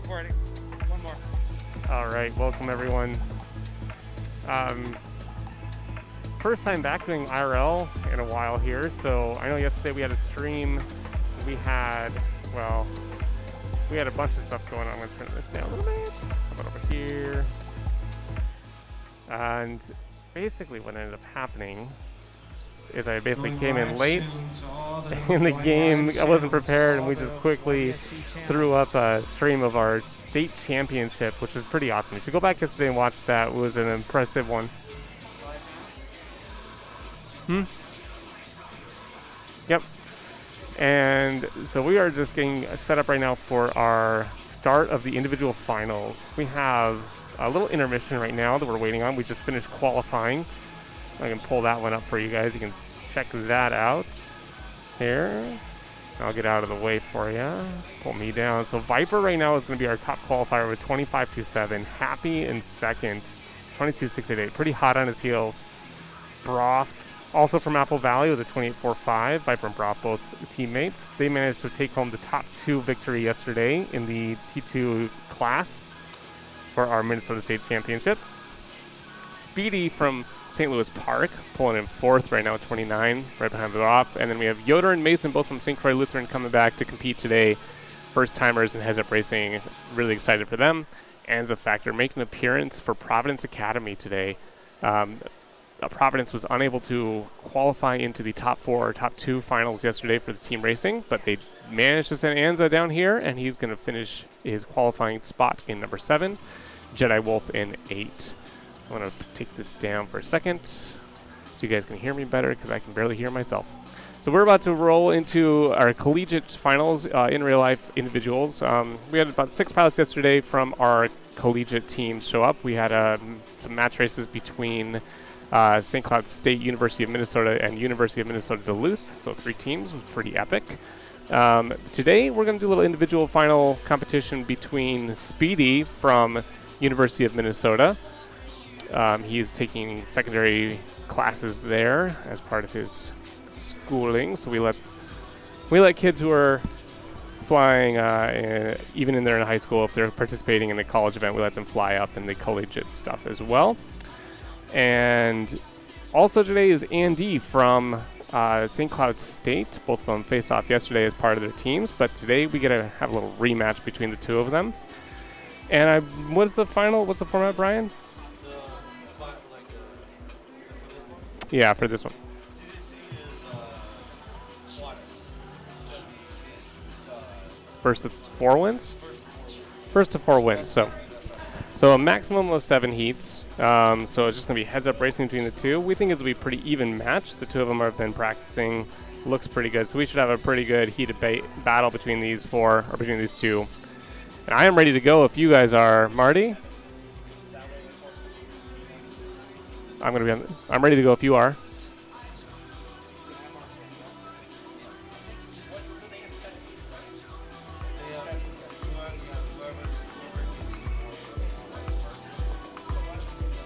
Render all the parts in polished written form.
for it. One more. All right, welcome everyone. First time back doing IRL in a while here. So I know yesterday we had a stream. We had a bunch of stuff going on. I'm gonna turn this down a little bit. How about over here? And basically what ended up happening is I basically came in late in the game. I wasn't prepared, and we just quickly threw up a stream of our state championship, which was pretty awesome. You should go back yesterday and watch that. It was an impressive one. Yep. And so we are just getting set up right now for our start of the individual finals. We have a little intermission right now that we're waiting on. We just finished qualifying. I can pull that one up for you guys. You can check that out here. I'll get out of the way for you. Pull me down. So Viper right now is going to be our top qualifier with 25.27. Happy in second, 22.688. Pretty hot on his heels. Broth, also from Apple Valley, with a 28.45. Viper and Broth, both teammates. They managed to take home the top 2 victory yesterday in the T2 class for our Minnesota State Championships. Speedy from St. Louis Park pulling in 4th right now, 29, right behind Broth. And then we have Yoder and Mason, both from St. Croix Lutheran, coming back to compete today. First timers in heads up racing. Really excited for them. Anza Factor making an appearance for Providence Academy today. Providence was unable to qualify into the top 4 or top 2 finals yesterday for the team racing, but they managed to send Anza down here, and he's going to finish his qualifying spot in number 7. Jedi Wolf in 8. I'm going to take this down for a second so you guys can hear me better, because I can barely hear myself. So we're about to roll into our collegiate finals in real life individuals. We had about 6 pilots yesterday from our collegiate team show up. We had some match races between St. Cloud State, University of Minnesota, and University of Minnesota Duluth. So 3 teams. It was pretty epic. Today we're going to do a little individual final competition between Speedy from University of Minnesota. He's taking secondary classes there as part of his schooling. So we let kids who are flying, even in they're in high school, if they're participating in the college event, we let them fly up in the collegiate stuff as well. And also today is Andy from St. Cloud State. Both of them faced off yesterday as part of their teams, but today we get to have a little rematch between the 2 of them. And what's the format, Brian? Yeah, for this one. First to 4 wins? First to 4 wins, so a maximum of 7 heats. So it's just going to be heads-up racing between the 2. We think it'll be a pretty even match. The 2 of them have been practicing. Looks pretty good. So we should have a pretty good heated battle between these 4, or between these 2. And I am ready to go if you guys are. Marty? I'm ready to go if you are.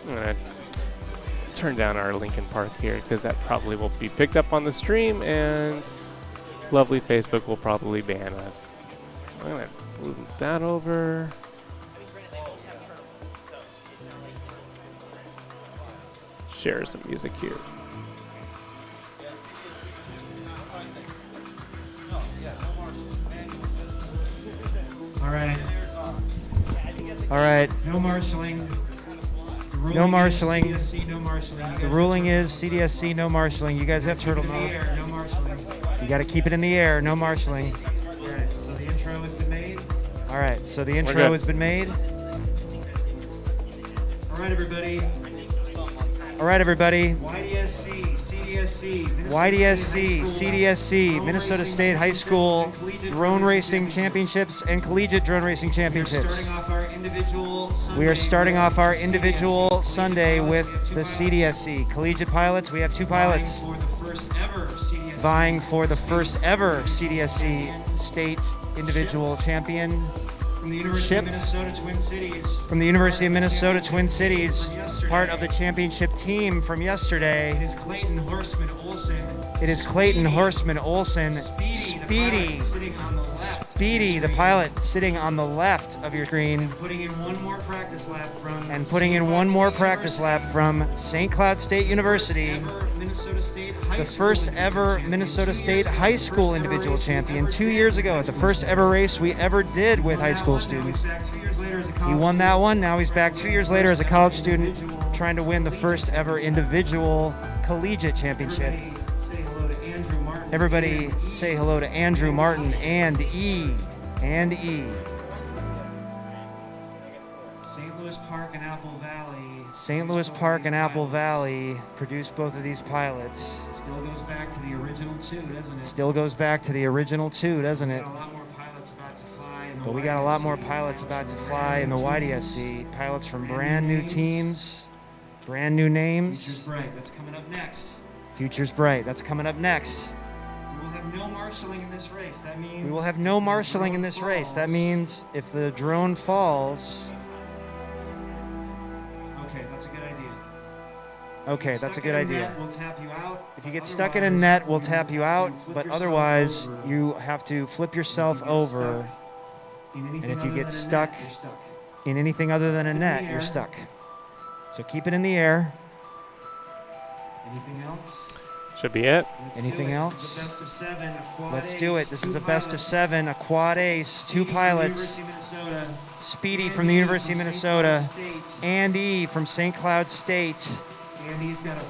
I'm going to turn down our Lincoln Park here, because that probably will be picked up on the stream, and lovely Facebook will probably ban us. So I'm going to move that over. Share some music here. All right. No marshalling. No marshalling. CDSC, no marshalling. The ruling is CDSC, no marshalling. You guys have turtle mode. No marshalling. You got to keep it in the air. No marshalling. All right. So the intro has been made. All right. So the intro has been made. All right, everybody. All right, everybody. YDSC, CDSC, Minnesota State High School Drone Racing Championships and Collegiate Drone Racing Championships. We are starting off our individual Sunday with the CDSC. Collegiate pilots, we have 2 pilots vying for the first ever CDSC State Individual Champion. From the University of Minnesota Twin Cities. From the University of Minnesota Twin Cities, part of the championship team from yesterday. It is Clayton Horseman Olsen. Speedy. Speedy, the pilot, sitting on the left of your screen. Putting in one more practice lap from St. Cloud State University, the first ever Minnesota State high school individual champion 2 years ago at the first ever race we ever did with high school students. He won that one. Now he's back 2 years later as a college student trying to win the first ever individual collegiate championship. Everybody say hello to Andrew Martin and E. St. Louis Park and Apple Valley produced both of these pilots. Still goes back to the original two, doesn't it? But we got a lot more pilots about to fly in the YDSC. Pilots from brand new teams, brand new names. Future's bright. That's coming up next. Future's bright. That's coming up next. We will have no marshalling in this race. That means if the drone falls. Okay, that's a good idea. We'll tap you out. If you get stuck in a net, we'll tap you out, but otherwise you have to flip yourself over. And if you get stuck in anything other than a net, you're stuck. So keep it in the air. Anything else? Should be it. Anything else? This is a best of 7, a quad Let's ace, do it. This is a two best of pilots. 7, a quad ace, 2 pilots. University of Minnesota. Speedy from the University of Minnesota. St. Cloud State. Andy from St. Cloud State. Andy's got a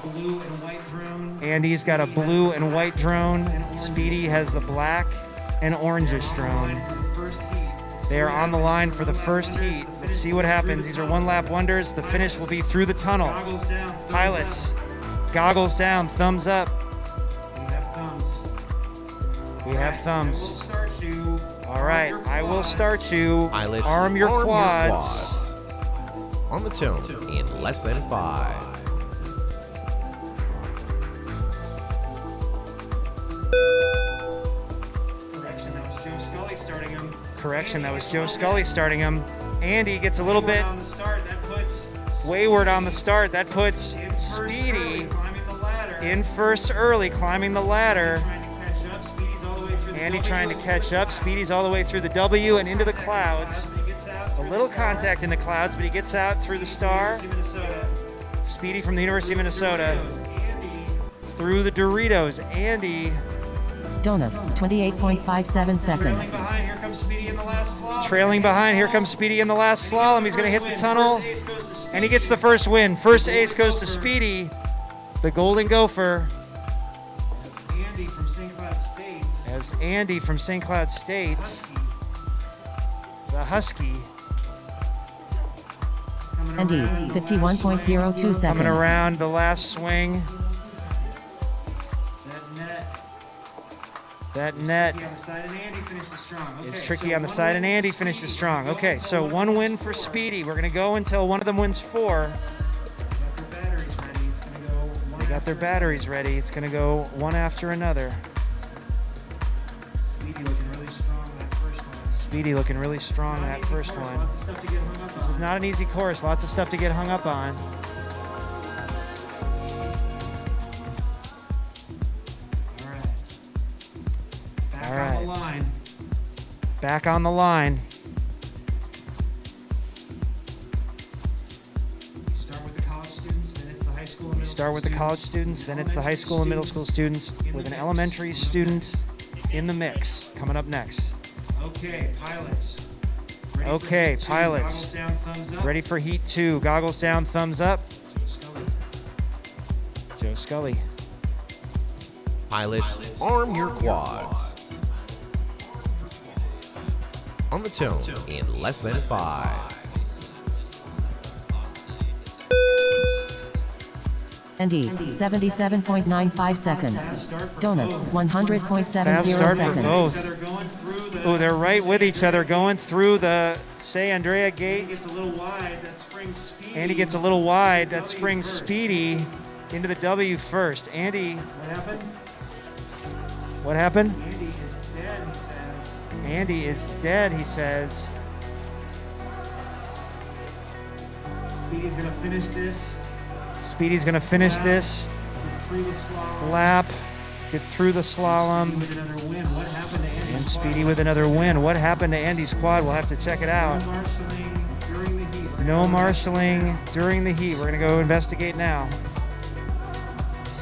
blue and white drone. Speedy has the black and orangish drone. They are on the line for the first heat. Let's see what happens. These are one-lap wonders. The finish will be through the tunnel. Goggles down. Pilots, goggles down, thumbs up. We have thumbs. All right, I will start you. Pilots, Arm your quads. On the tone in less than 5. Correction, that was Joe Scully starting him. Andy gets a little bit wayward on the start. That puts Speedy in first early, climbing the ladder. Andy trying to catch up. Speedy's all the way through the W and into the clouds. A little contact in the clouds, but he gets out through the star. Speedy from the University of Minnesota. Through the Doritos. Andy Donut, 28.57 seconds. trailing behind. Here comes Speedy in the last slalom. He's going to hit the tunnel, and he gets the first win. First ace goes to Speedy, the Golden Gopher. Andy from St. Cloud State. As Andy from St. Cloud State, the Husky, Andy, 51.02 seconds. coming around the last swing. That net On the side, and Andy finishes strong. Okay, is tricky so on the side, and Andy finishes strong. Okay, so one win for Speedy. We're going to go until one of them wins 4. They got their batteries ready. It's going to go one after another. Speedy looking really strong in that first one. Speedy looking really strong in that first one. Lots of stuff to get hung up This is not an easy course. Lots of stuff to get hung up on. All right. On the line. Back on the line. We start with the college students, then it's the high school and middle Start with the college students, then it's the high school and middle school students, with an elementary student in the mix coming up next. Okay, pilots. Okay, pilots. Goggles down, thumbs up. Ready for heat 2. Goggles down, thumbs up. Scully. Joe Scully. Pilots, arm your quads. On the tone in less than 5. Andy, 77.95 seconds. Donut, 100.70 Fast start for seconds. both. They're going through the. Oh, they're right with each other, going through the Say Andrea gate. Gets a little wide. That springs Speedy. Andy gets a little wide. That springs Speedy into the W first. Andy, What happened? what happened? Andy is dead, he says. Andy is dead, he says. Speedy's gonna finish this. Speedy's going to finish this Through the slalom. lap, get through the slalom. With another win. What happened to Andy? And Speedy with another win. What happened to Andy's quad? We'll have to check it out. No marshaling during the heat. We're going to go investigate now.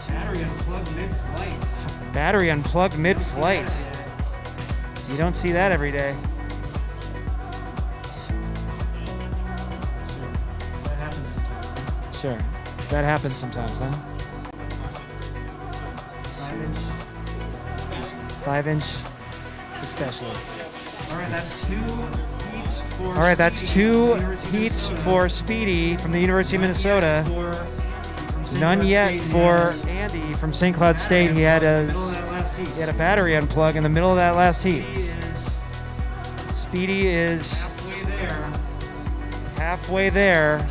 Battery unplugged mid-flight. Battery unplugged mid-flight. You don't see that every day. That happens sometimes. Sure. That happens sometimes, huh? 5-inch especially. All right, that's 2 heats for All right, that's Speedy 2 from the University of heats Minnesota. for Speedy from the University of Minnesota. From None St. yet Cloud State. for Andy from St. Cloud State. He had Middle of that last heat. a battery unplug in the middle of that last heat. Speedy is Speedy is halfway there. halfway there.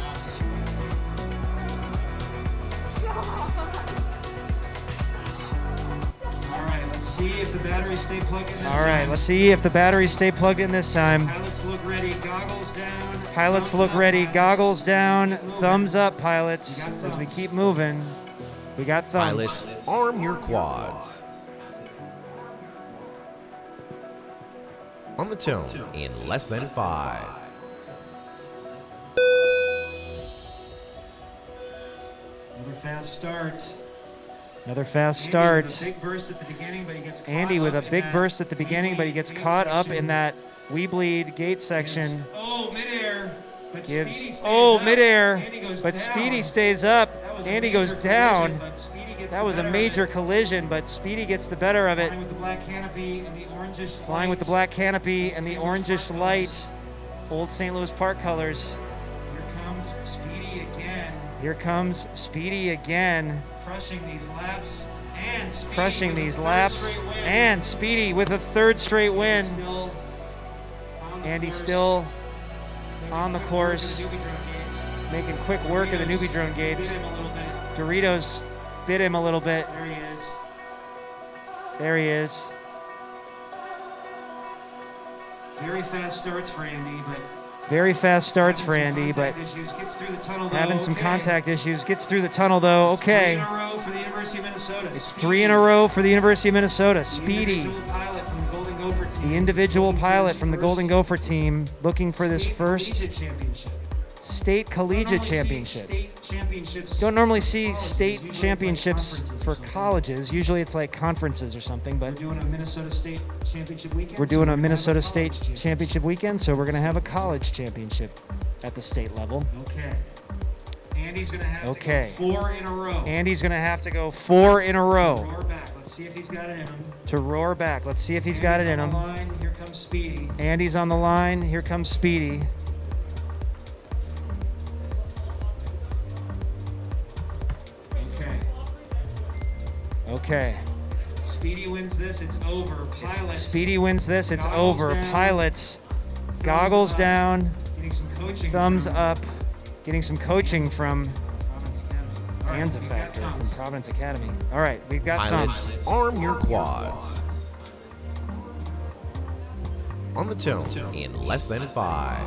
All right, let's see if the batteries stay plugged in this All right, time. let's see if the batteries stay plugged in this time. Pilots look ready. Goggles down. Pilots Thumbs look up, ready. pilots. Goggles down. Keep moving. Thumbs up, pilots. We got As we thumbs. keep moving, we got thumbs. Pilots, arm your quads. On the tone in less than 5. Another fast start. Another fast Andy start. with a big burst at the beginning, but he gets caught Andy with a up in big that burst at the beginning, but he gets gate caught up section. in that we bleed gate section. Oh, midair. But Speedy stays Oh, up. midair. Andy goes But down. Speedy stays up. That was a Andy major goes collision, down. but Speedy gets That the was a better of major it. collision, but Speedy gets the better of it. Flying with the black canopy and the orangish Flying with the lights. black canopy and the St. Louis orangish Park light. colors. Old St. Louis Park colors. Here comes Speedy again, Here comes Speedy again. crushing these laps. And Speedy Crushing with a these third laps. straight win. And Speedy with a third straight win. Still on the Andy course. still Making on the quick work of course. the newbie drone gates. making quick work of the newbie drone gates. Beat him a little bit. Doritos bit him a little bit. There he is. There he is. Very fast starts for Andy, but Very fast starts having for some Andy, but contact issues. Gets through the tunnel, though. having some Okay. contact issues. Gets through the tunnel though. It's 3 in Okay. a row for the University of Minnesota. It's 3 in a row for the University of Minnesota. The Speedy, individual pilot from the Golden Gopher team. the individual Looking for pilot his from the first Golden Gopher team, looking for this state first collegiate championship. state collegiate Don't normally see championship. State championships. Don't normally see colleges. state Usually it's like championships conferences or for something. colleges. Usually it's like conferences or something, We're but doing a Minnesota State championship weekend. we're so doing gonna a have Minnesota college State championship weekend, so we're going to have a college championship at the state level. Okay. Andy's gonna have Okay. to go 4 in a row. Andy's going to have to go 4 in a row Roar back. Let's see if he's got it in him. to roar back. Let's see if he's got it in Andy's him. on the line. Here comes Speedy. Andy's on the line. Here comes Speedy. Okay. Okay. Speedy wins this. It's over. Pilots. Speedy wins this. It's Goggles over. down. Pilots, Thumbs goggles up. down, Getting some coaching. thumbs from up. Getting some coaching from Providence Academy. All right, Anza we got Factor from thumbs. Providence Academy. All right, we've got Pilots, thumbs. arm your quads. On the tone in less than 5.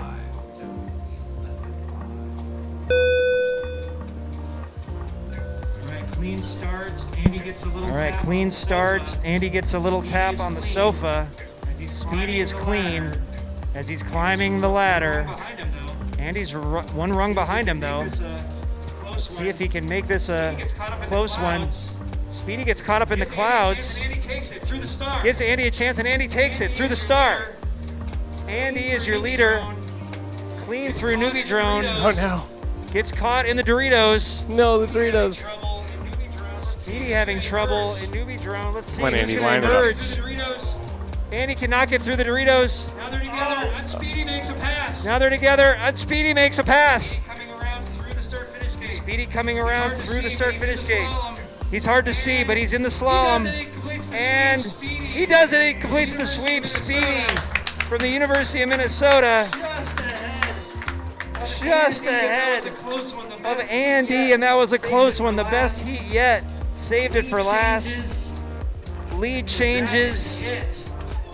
All right, clean start. Andy gets a little All right, tap clean on the start. sofa. Andy gets a little Speedy tap is on the clean sofa. as he's Speedy climbing is the clean ladder. as he's climbing the ladder. One behind him, though. Andy's one rung behind him though. Make this a close See one. if he can make this a Speedy gets caught up in the close one. clouds. Speedy gets caught up in the Gives Andy a chance, clouds. and Andy takes it through the start. Gives Andy a chance and Andy takes it Andy through the is your start. leader. Andy is your leader. Clean through newbie drone. Oh no. Gets caught in the Doritos. No, the Doritos. Trouble in newbie drones. Speedy having trouble in newbie drone. Let's see Come on, who's Andy, going line to it up. emerge. Through the Doritos. Andy cannot get through the Doritos. Now they're together. And Speedy makes a pass. Now they're together. And Speedy makes a pass. Coming around through the start-finish gate. Speedy coming It's around hard to through the see, start-finish but he's in gate. the slalom. He's hard to see, but he's in the He slalom. does it, he completes the And sweep. Speedy. he does it. He completes the University sweep. of Speedy Minnesota. from the University of Minnesota. Just ahead. Just ahead That was a close one, the of best heat Andy, yet. and that was a Saved close it one, for the best last. heat yet. Saved it Lead for last. changes. Lead That changes, is it.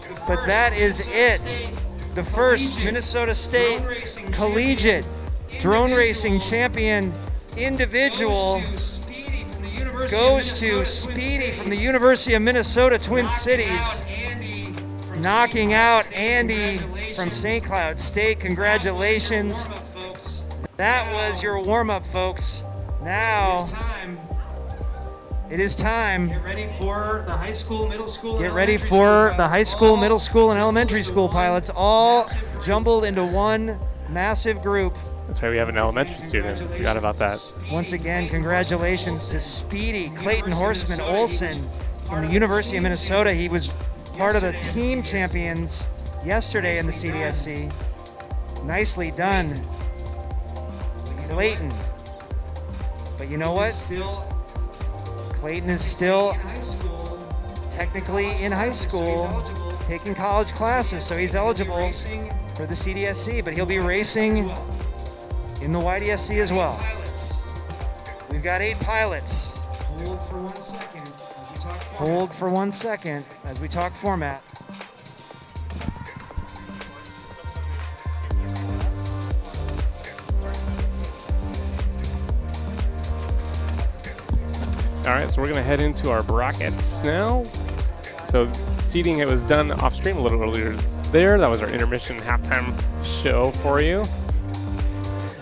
The but first that is Minnesota it. State The first collegiate Minnesota State drone racing collegiate champion drone racing individual champion individual goes to Speedy from the University goes of to Minnesota Speedy Twin from the University of Minnesota, Twin Knocking Cities. out Andy from knocking out Andy from St. Cloud State. Congratulations. That was your warm-up, folks. Now it is time. Get ready for the high school, middle school. Get ready for the high school, middle school, and elementary school pilots, all jumbled into one massive group. That's right, we have an elementary student. Forgot about that. Once again, congratulations to Speedy Clayton Horseman Olson from the University of Minnesota. He was part of the team champions yesterday in the CDSC. Nicely done, Clayton. But you know what? Clayton is still technically in high school, taking college classes, so he's eligible for the CDSC, but he'll be racing in the YDSC as well. We've got 8 pilots. Hold for 1 second. Hold for 1 second as we talk format. All right, so we're gonna head into our brackets now. So seating, it was done off stream a little earlier there. That was our intermission halftime show for you.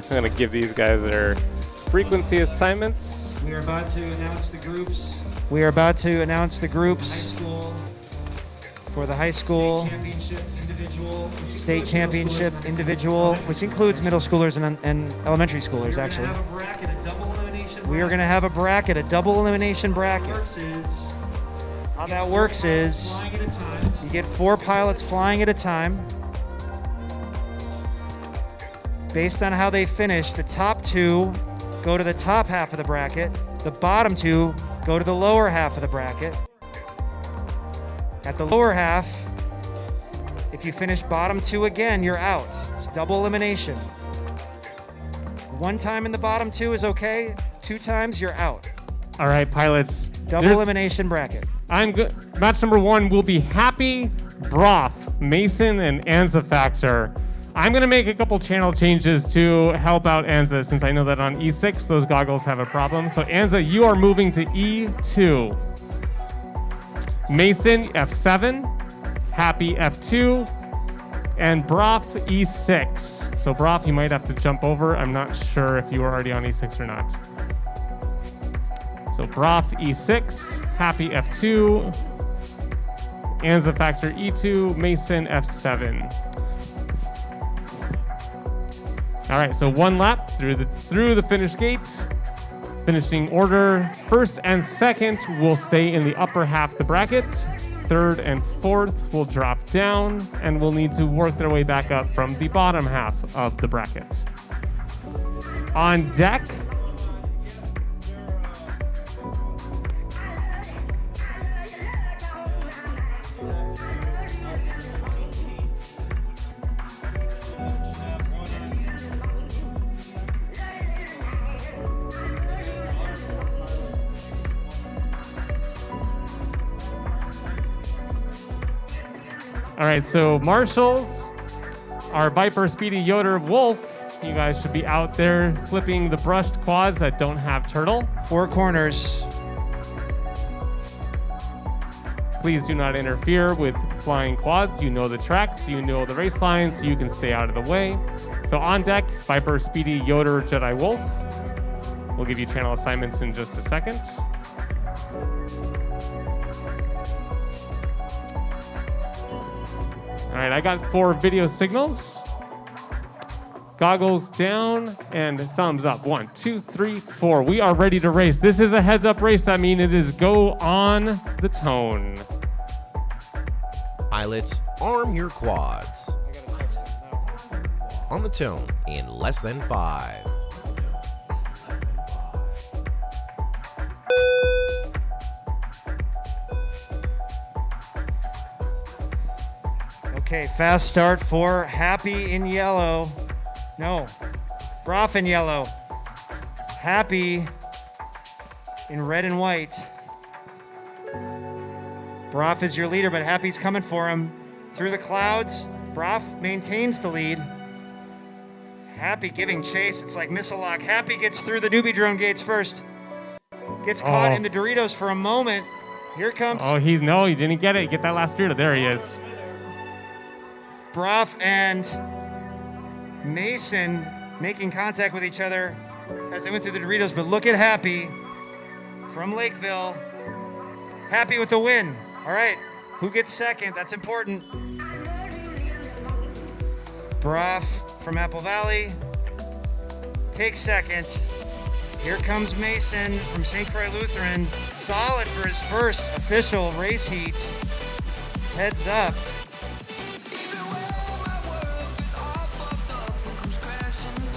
I'm gonna give these guys their frequency assignments. We are about to announce the groups. We are about to announce the High groups school, for the high school championship, individual, state championship individual, which includes middle schoolers and elementary schoolers, actually. We're gonna have a bracket, a double elimination. We are going to have a bracket, a double elimination bracket. How that works is How that works is flying at a time. you get 4 pilots flying at a time. Based on how they finish, the top 2 go to the top half of the bracket. The bottom 2 go to the lower half of the bracket. At the lower half, if you finish bottom 2 again, you're out. It's double elimination. 1 time in the bottom 2 is okay. 2 times, you're out. All right, pilots. Double elimination bracket. I'm good. Match number 1 will be Happy, Broth, Mason, and Anza Factor. I'm going to make a couple channel changes to help out Anza, since I know that on E6 those goggles have a problem. So Anza, you are moving to E2. Mason, F7. Happy, F2. And Broth, E6. So Broth, you might have to jump over. I'm not sure if you were already on E6 or not. So Broth, E6. Happy, F2. Anza Factor, E2. Mason, F7. All right, so 1 lap through the finish gate. Finishing order, 1st and 2nd will stay in the upper half of the bracket. 3rd and 4th will drop down and will need to work their way back up from the bottom half of the bracket. On deck, all right, so marshals, our Viper, Speedy, Yoder, Wolf, you guys should be out there flipping the brushed quads that don't have turtle. 4 corners. Please do not interfere with flying quads. You know the tracks, you know the race lines, so you can stay out of the way. So on deck, Viper, Speedy, Yoder, Jedi, Wolf. We'll give you channel assignments in just a second. All right, I got 4 video signals. Goggles down and thumbs up. 1, 2, 3, 4. We are ready to race. This is a heads-up race. That means it is go on the tone. Pilots, arm your quads. On the tone in less than 5. Okay, fast start for Happy in yellow. No, Broth in yellow. Happy in red and white. Broth is your leader, but Happy's coming for him. Through the clouds, Broth maintains the lead. Happy giving chase. It's like missile lock. Happy gets through the newbie drone gates first. Gets caught in the Doritos for a moment. Here comes. Oh, he didn't get it. Get that last Dorito. There he is. Broff and Mason making contact with each other as they went through the Doritos, but look at Happy from Lakeville. Happy with the win. All right, who gets second? That's important. Broff from Apple Valley takes second. Here comes Mason from St. Croix Lutheran. Solid for his first official race heat. Heads up.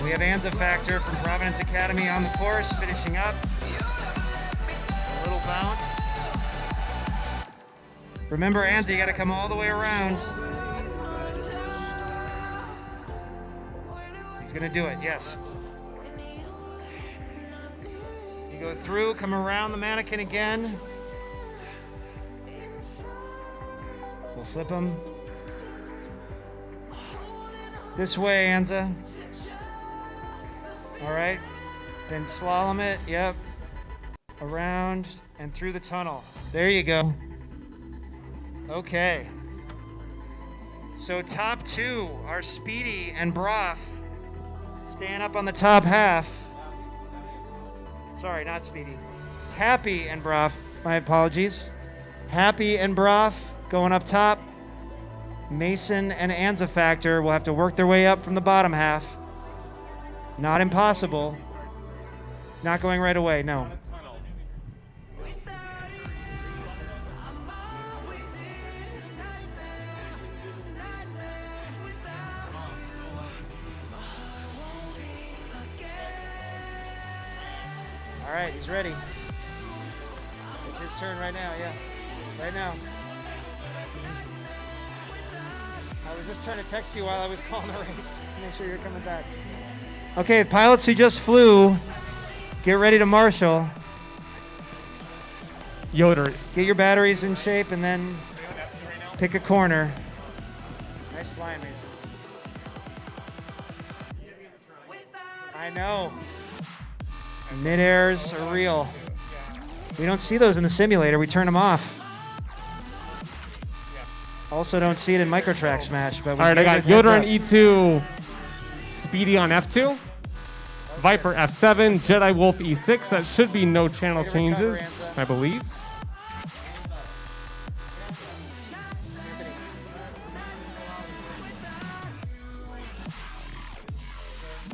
We have Anza Factor from Providence Academy on the course, finishing up. A little bounce. Remember, Anza, you got to come all the way around. He's going to do it, yes. You go through, come around the mannequin again. We'll flip him. This way, Anza. All right, then slalom it, yep. Around and through the tunnel. There you go. Okay. So top two are Speedy and Broff. Staying up on the top half. Sorry, not Speedy. Happy and Broff, my apologies. Happy and Broff going up top. Mason and Anza Factor will have to work their way up from the bottom half. Not impossible. Not going right away, no. All right, he's ready. It's his turn right now, yeah. Right now. I was just trying to text you while I was calling the race. Make sure you're coming back. Okay, pilots who just flew, get ready to marshal. Yoder. Get your batteries in shape and then pick a corner. Nice flying, Mason. I know. Mid-airs are real. We don't see those in the simulator. We turn them off. Also don't see it in Microtrack Smash. But All right, I got Yoder on E2, Speedy on F2, Viper F7, Jedi Wolf E6. That should be no channel changes, I believe.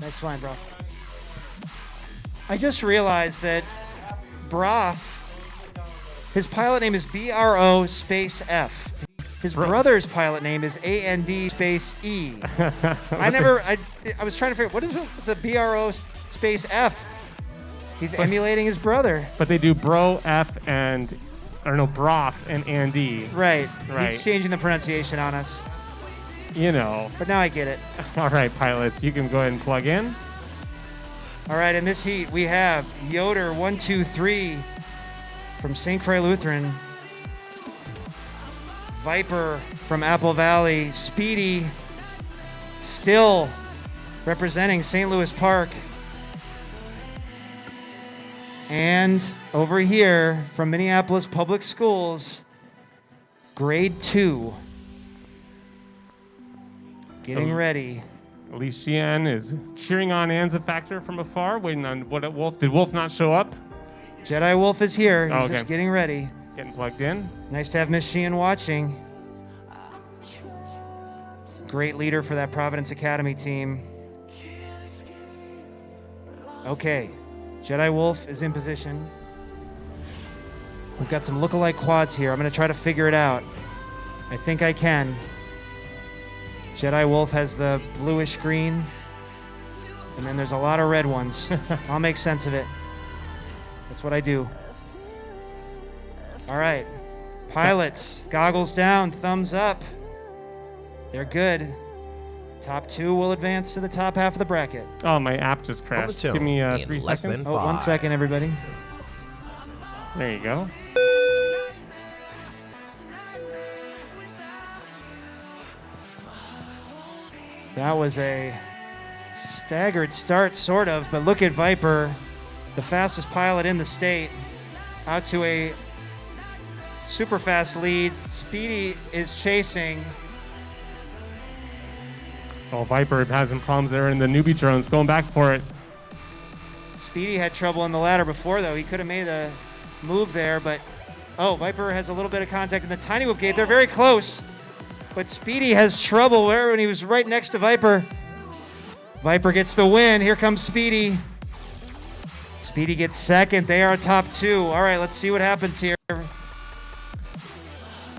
Nice flying, bro. I just realized that Broff, his pilot name is BRO space F. His brother's pilot name is AND space E. I was trying to figure, what is it with the BRO space F? He's emulating his brother. But they do Bro F and, or no, Broth and Andy. Right. Right. He's changing the pronunciation on us. You know. But now I get it. All right, pilots, you can go ahead and plug in. All right, in this heat, we have Yoder 123 from St. Croix Lutheran. Viper from Apple Valley. Speedy still representing St. Louis Park. And over here from Minneapolis Public Schools, grade 2. Getting ready. Alicia is cheering on Anza Factor from afar, waiting on what Wolf. Did Wolf not show up? Jedi Wolf is here. He's Okay. just getting ready. Getting plugged in. Nice to have Miss Sheehan watching. Great leader for that Providence Academy team. Okay, Jedi Wolf is in position. We've got some lookalike quads here. I'm going to try to figure it out. I think I can. Jedi Wolf has the bluish green, and then there's a lot of red ones. I'll make sense of it. That's what I do. All right, pilots, goggles down, thumbs up. They're good. Top 2 will advance to the top half of the bracket. Oh, my app just On the crashed. tone Give me in 3 less seconds. than Oh, 1 5. second, everybody. There you go. That was a staggered start, sort of, but look at Viper, the fastest pilot in the state, out to a super fast lead. Speedy is chasing. Oh, Viper has some problems there, and the newbie drone's going back for it. Speedy had trouble on the ladder before, though. He could have made a move there, but oh, Viper has a little bit of contact in the tiny whoop gate. They're very close, but Speedy has trouble when he was right next to Viper. Viper gets the win. Here comes Speedy. Speedy gets second. They are top two. All right, let's see what happens here.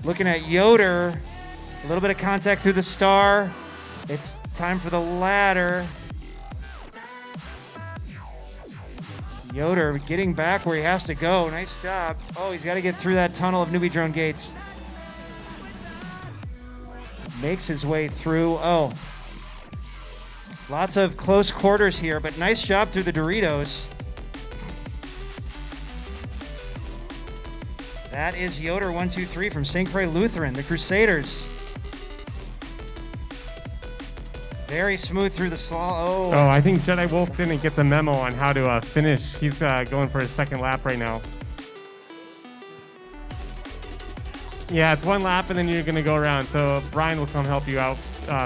Looking at Yoder, a little bit of contact through the star. It's time for the ladder. Yoder getting back where he has to go. Nice job. Oh, he's got to get through that tunnel of newbie drone gates. Makes his way through. Oh, lots of close quarters here, but nice job through the Doritos. That is Yoder 123 from St. Croix Lutheran, the Crusaders. Very smooth through the slaw. Oh, I think Jedi Wolf didn't get the memo on how to finish. He's going for his second lap right now. Yeah, it's one lap and then you're gonna go around. So Brian will come help you out,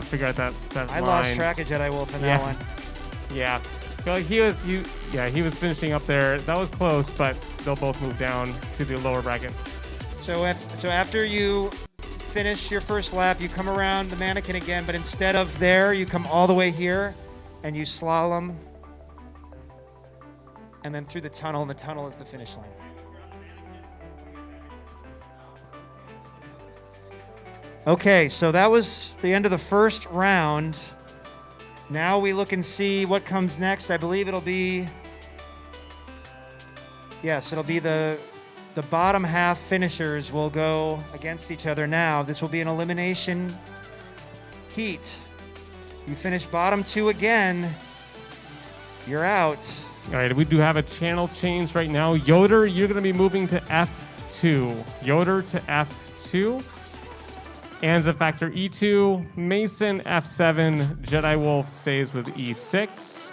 figure out that I line. lost track of Jedi Wolf in that one. Yeah. So he was finishing up there. That was close, but they'll both move down to the lower bracket. So after you finish your first lap, you come around the mannequin again, but instead of there, you come all the way here and you slalom and then through the tunnel, and the tunnel is the finish line. Okay, so that was the end of the first round. Now we look and see what comes next. I believe it'll be, yes, it'll be the bottom half finishers will go against each other now. This will be an elimination heat. You finish bottom two again, you're out. All right, we do have a channel change right now. Yoder, you're going to be moving to F2. Yoder to F2. Anza Factor E2. Mason F7. Jedi Wolf stays with E6.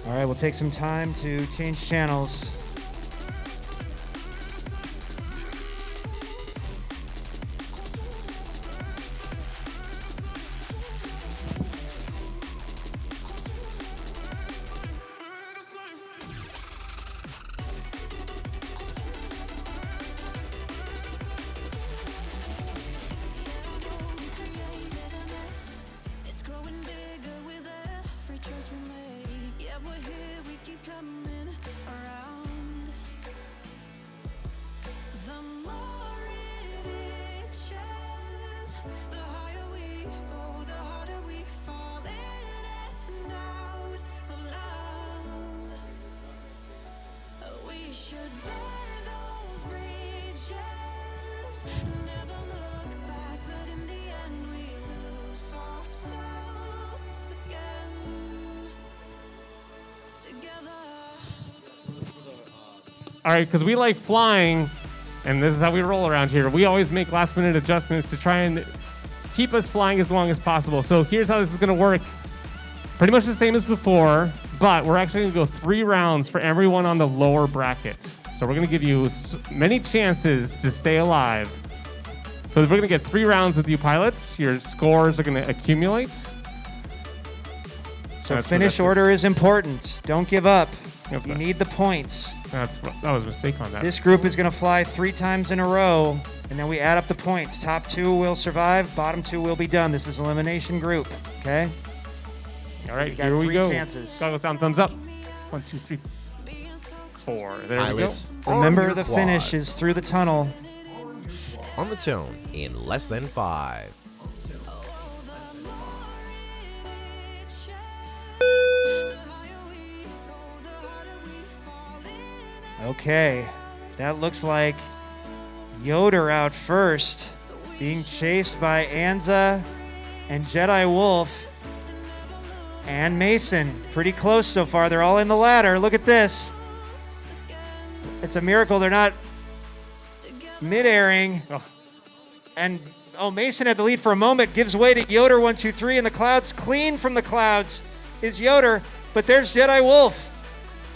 All right, we'll take some time to change channels. All right, because we like flying, and this is how we roll around here. We always make last-minute adjustments to try and keep us flying as long as possible. So here's how this is going to work. Pretty much the same as before, but we're actually going to go 3 rounds for everyone on the lower bracket. So we're going to give you many chances to stay alive. So we're going to get 3 rounds with you pilots. Your scores are going to accumulate. So finish order is important. Don't give up. Yep. You need the points. That was a mistake on that. This group is going to fly 3 times in a row, and then we add up the points. Top 2 will survive. Bottom 2 will be done. This is elimination group. Okay? All right, You got here we 3 go. chances. Goggles down, thumbs up. 1, 2, 3, 4. There Pilots, we go. arm Remember, your the quads. finish is through the tunnel. On the tone in less than 5. Okay, that looks like Yoder out first, being chased by Anza and Jedi Wolf and Mason. Pretty close so far. They're all in the ladder. Look at this. It's a miracle they're not mid-airing. Oh. And Mason had the lead for a moment, gives way to Yoder 123 in the clouds. Clean from the clouds is Yoder, but there's Jedi Wolf.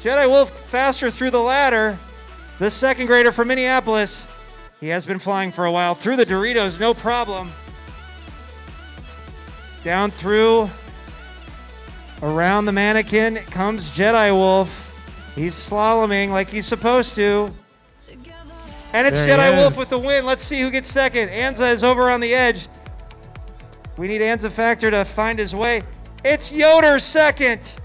Jedi Wolf faster through the ladder. The second grader from Minneapolis. He has been flying for a while through the Doritos, no problem. Down through. Around the mannequin comes Jedi Wolf. He's slaloming like he's supposed to. And it's There he Jedi Wolf is. with the win. Let's see who gets second. Anza is over on the edge. We need Anza Factor to find his way. It's Yoder second.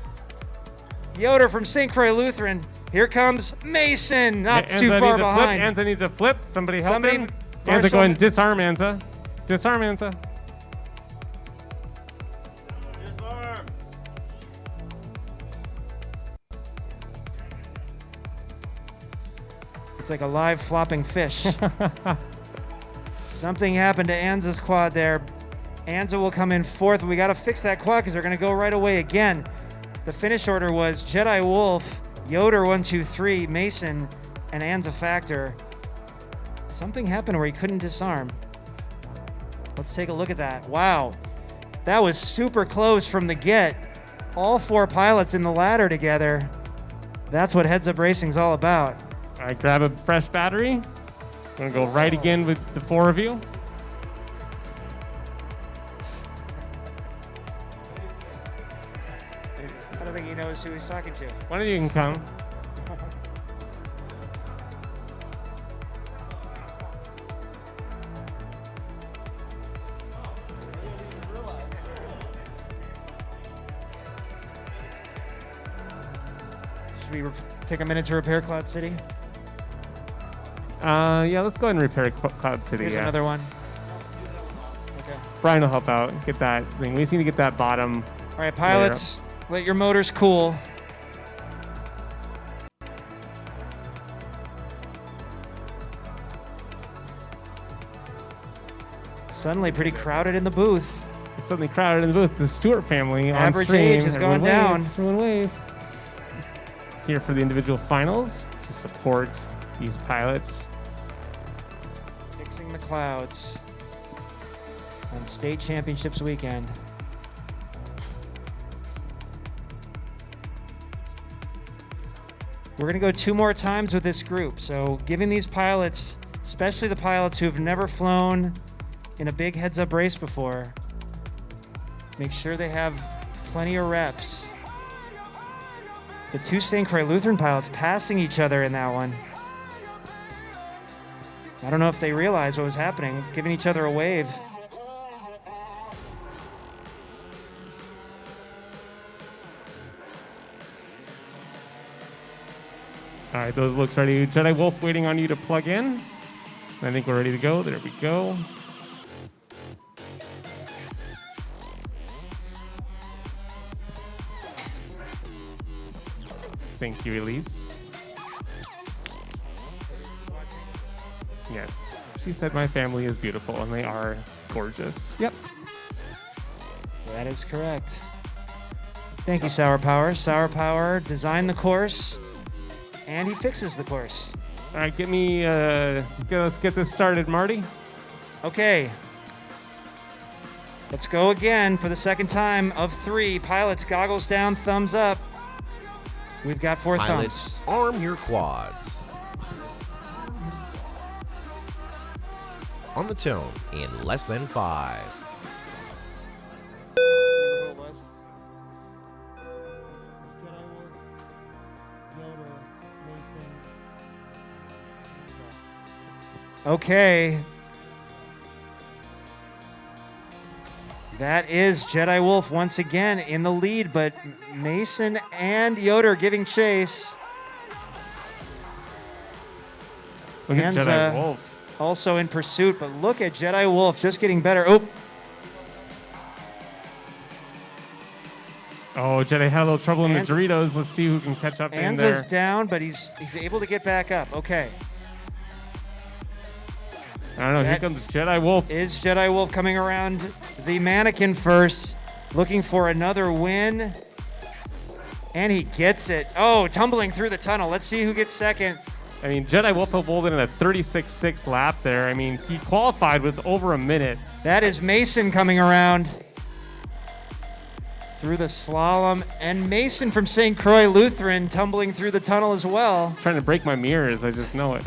Yoder from St. Croix Lutheran. Here comes Mason, not Anza too far needs a behind. Flip. Anza needs a flip. Somebody help Somebody- him. Anza, Marshall- go ahead and disarm Anza. Disarm Anza. It's like a live flopping fish. Something happened to Anza's quad there. Anza will come in fourth. We got to fix that quad because they're going to go right away again. The finish order was Jedi Wolf, Yoder 1, 2, 3, Mason, and Anza Factor. Something happened where he couldn't disarm. Let's take a look at that. Wow. That was super close from the get. All 4 pilots in the ladder together. That's what Heads Up Racing's all about. All right, grab a fresh battery. Gonna go right again with the 4 of you. I don't think he knows who he's talking to. One of you can come. Should we take a minute to repair Cloud City? Yeah, let's go ahead and repair Cloud City. Here's Yeah. another one. Okay. Brian will help out. Get that thing. We just need to get that bottom. All right, pilots, let your motors cool. Suddenly pretty crowded in the booth. It's suddenly crowded in the booth. The Stewart family on Average stream. age has Everyone gone down. wave. Everyone wave. Here for the individual finals to support these pilots. Fixing the clouds on state championships weekend. We're going to go 2 more times with this group. So giving these pilots, especially the pilots who have never flown in a big heads-up race before, make sure they have plenty of reps. The 2 St. Croix Lutheran pilots passing each other in that one. I don't know if they realized what was happening, giving each other a wave. All right, those looks ready. Jedi Wolf waiting on you to plug in. I think we're ready to go. There we go. Thank you, Elise. Yes, she said my family is beautiful, and they are gorgeous. Yep. That is correct. Thank you, Sour Power. Sour Power designed the course, and he fixes the course. All right, let's get this started, Marty. Okay. Let's go again for the second time of 3. Pilots, goggles down, thumbs up. We've got 4 Pilots, thumbs. arm your quads. On the tone in less than 5. Okay. That is Jedi Wolf once again in the lead, but Mason and Yoder giving chase. Look at Anza Jedi Wolf. also in pursuit, but look at Jedi Wolf just getting better. Oh, Oh, Jedi had a little trouble in the Anz- Doritos. Let's see who can catch up in there. Anza's down, but he's able to get back up. Okay. I don't know. Here That comes Jedi Wolf. Is Jedi Wolf coming around the mannequin first, looking for another win. And he gets it. Oh, tumbling through the tunnel. Let's see who gets second. I mean, Jedi Wolf pulled in a 36.6 lap there. I mean, he qualified with over a minute. That is Mason coming around through the slalom. And Mason from St. Croix Lutheran tumbling through the tunnel as well. Trying to break my mirrors. I just know it.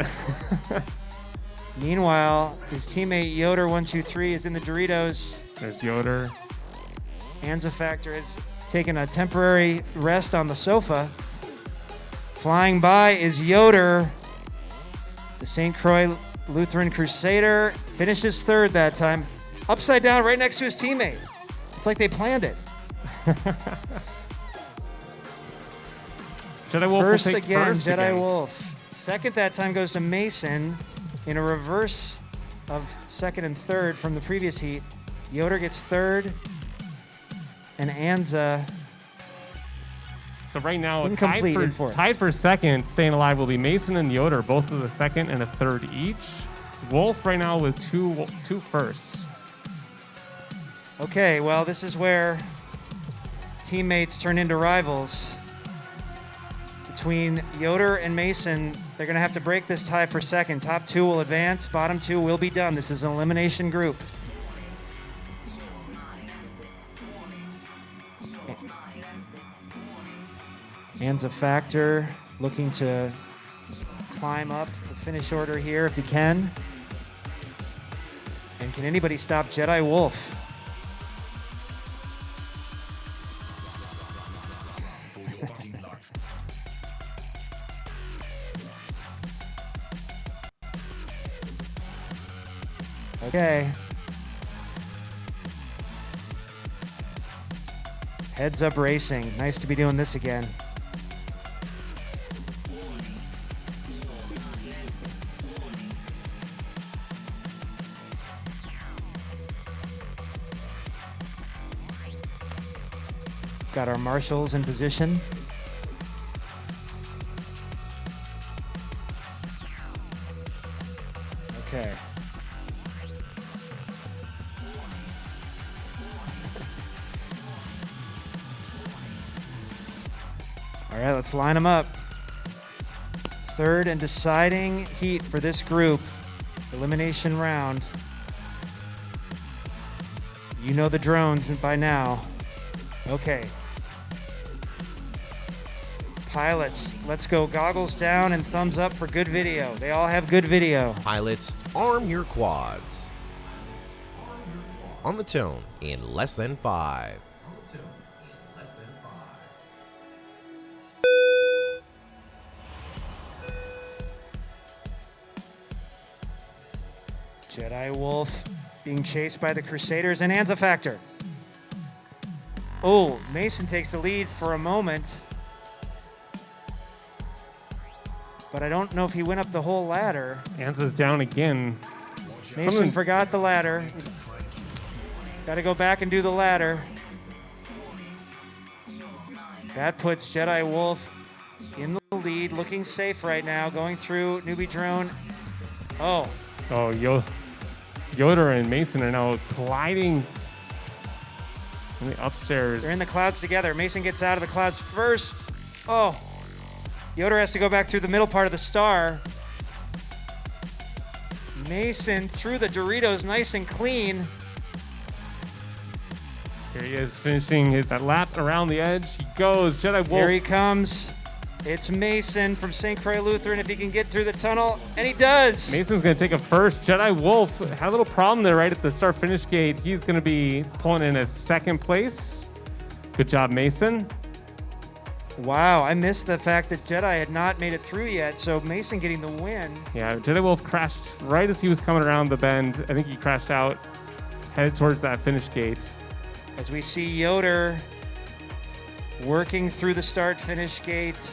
Meanwhile, his teammate Yoder 123 is in the Doritos. There's Yoder. Anza Factor has taken a temporary rest on the sofa. Flying by is Yoder. The St. Croix Lutheran Crusader finishes third that time. Upside down right next to his teammate. It's like they planned it. Jedi Wolf First will take again, first Jedi again. Wolf. Second that time goes to Mason in a reverse of second and third from the previous heat. Yoder gets third, and Anza So right now, incomplete in fourth. tied for second, staying alive will be Mason and Yoder, both of the second and a third each. Wolf right now with two firsts. Okay, well, this is where teammates turn into rivals. Between Yoder and Mason, they're going to have to break this tie for second. Top two will advance, bottom two will be done. This is an elimination group. Anza Factor looking to climb up the finish order here if he can. And can anybody stop Jedi Wolf? Okay. Heads Up Racing. Nice to be doing this again. Got our marshals in position. Okay. All right, let's line them up. Third and deciding heat for this group. Elimination round. You know the drones by now. Okay. Pilots, let's go. Goggles down and thumbs up for good video. They all have good video. Pilots, arm your quads. On the tone in less than 5. Jedi Wolf being chased by the Crusaders and Anza Factor. Oh, Mason takes the lead for a moment. But I don't know if he went up the whole ladder. Anza's down again. Mason forgot the ladder. Got to go back and do the ladder. That puts Jedi Wolf in the lead, looking safe right now, going through newbie drone. Oh, Yoder and Mason are now colliding in the upstairs. they're in the clouds together. Mason gets out of the clouds first. Oh, Yoder has to go back through the middle part of the star. Mason through the Doritos nice and clean. Here he is finishing that lap around the edge. He goes, Jedi Wolf. Here he comes. It's Mason from St. Croix Lutheran if he can get through the tunnel, and he does. Mason's going to take a first. Jedi Wolf had a little problem there right at the start-finish gate. He's going to be pulling in a second place. Good job, Mason. Wow, I missed the fact that Jedi had not made it through yet, so Mason getting the win. Yeah, Jedi Wolf crashed right as he was coming around the bend. I think he crashed out, headed towards that finish gate. As we see Yoder working through the start-finish gate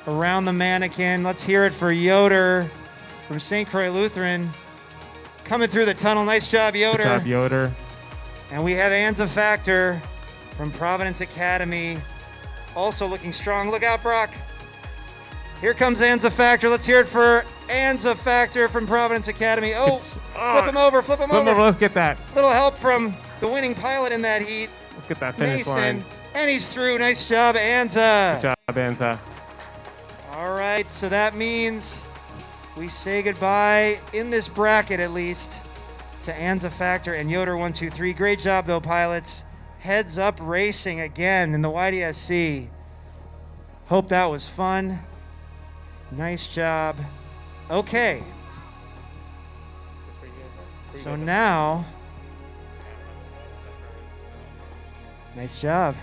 around the mannequin. Let's hear it for Yoder from St. Croix Lutheran. Coming through the tunnel. Nice job, Yoder. Good job, Yoder. And we have Anza Factor from Providence Academy. Also looking strong. Look out, Brock. Here comes Anza Factor. Let's hear it for Anza Factor from Providence Academy. Oh, flip him over, flip him over. Let's get that. Little help from the winning pilot in that heat. Let's get that finish Mason. line. And he's through. Nice job, Anza. Good job, Anza. All right, so that means we say goodbye, in this bracket at least, to Anza Factor and Yoder 123. Great job, though, pilots. Heads Up Racing again in the YDSC. Hope that was fun. Nice job. Okay. So now Nice job.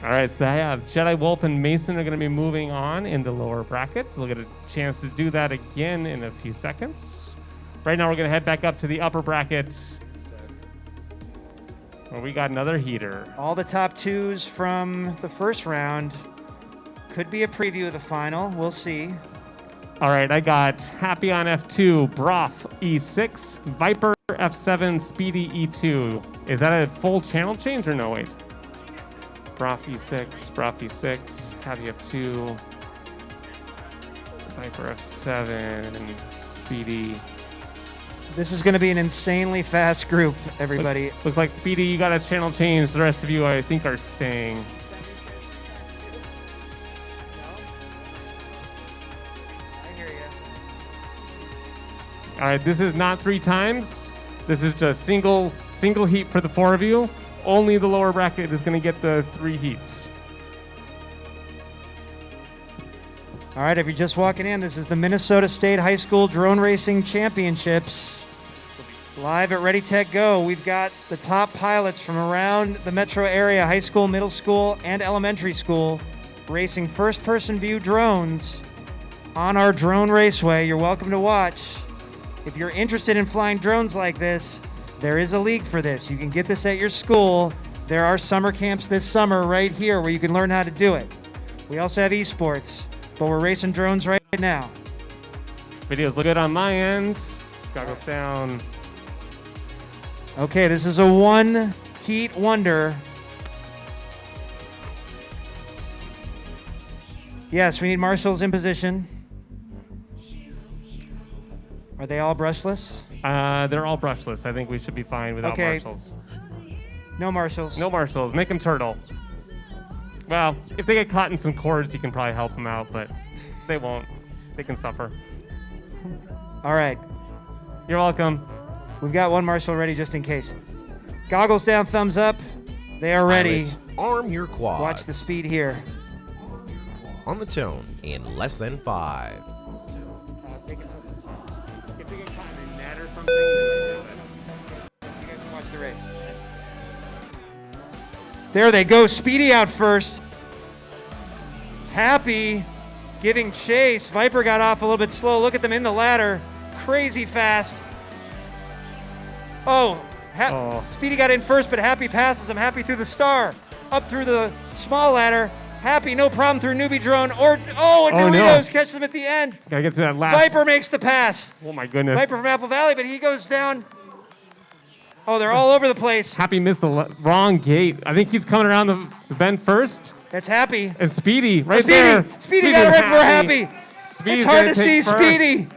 All right, so I have Jedi Wolf and Mason are going to be moving on in the lower bracket. We'll get a chance to do that again in a few seconds. Right now, we're going to head back up to the upper bracket, where we got another heater. All the top twos from the first round. Could be a preview of the final. We'll see. All right, I got Happy on F2, Broth E6, Viper F7, Speedy E2. Is that a full channel change or no? Wait. Broth E6, Happy F2, Viper F7, Speedy. This is going to be an insanely fast group, everybody. Looks like Speedy, you got a channel change. The rest of you, I think, are staying. All right, this is not 3 times. This is just single heat for the 4 of you. Only the lower bracket is going to get the 3 heats. All right, if you're just walking in, this is the Minnesota State High School Drone Racing Championships. Live at RdyTechGo, we've got the top pilots from around the metro area, high school, middle school, and elementary school, racing first-person view drones on our drone raceway. You're welcome to watch. If you're interested in flying drones like this, there is a league for this. You can get this at your school. There are summer camps this summer right here where you can learn how to do it. We also have esports, but we're racing drones right now. Videos look good on my end. Goggles down. Okay, this is a 1-heat wonder. Yes, we need marshals in position. Are they all brushless? They're all brushless. I think we should be fine without marshals. No marshals. No marshals. Make them turtle. Well, if they get caught in some cords, you can probably help them out, but they won't. They can suffer. All right. You're welcome. We've got one marshal ready just in case. Goggles down, thumbs up. They are ready. Pilots, arm your quad. Watch the speed here. On the tone in less than 5. If they get caught in a net or something, then You guys can watch the race. There they go. Speedy out first. Happy giving chase. Viper got off a little bit slow. Look at them in the ladder. Crazy fast. Oh, Speedy got in first, but Happy passes him. Happy through the star. Up through the small ladder. Happy, no problem through newbie drone. And Doritos catch them at the end. Gotta get to that last. Viper makes the pass. Oh my goodness. Viper from Apple Valley, but he goes down. Oh, they're all over the place. Happy missed the wrong gate. I think he's coming around the bend first. That's Happy. And Speedy, right Speedy. there. Speedy got right for Happy. Speedy's It's hard gonna to see take first. Speedy.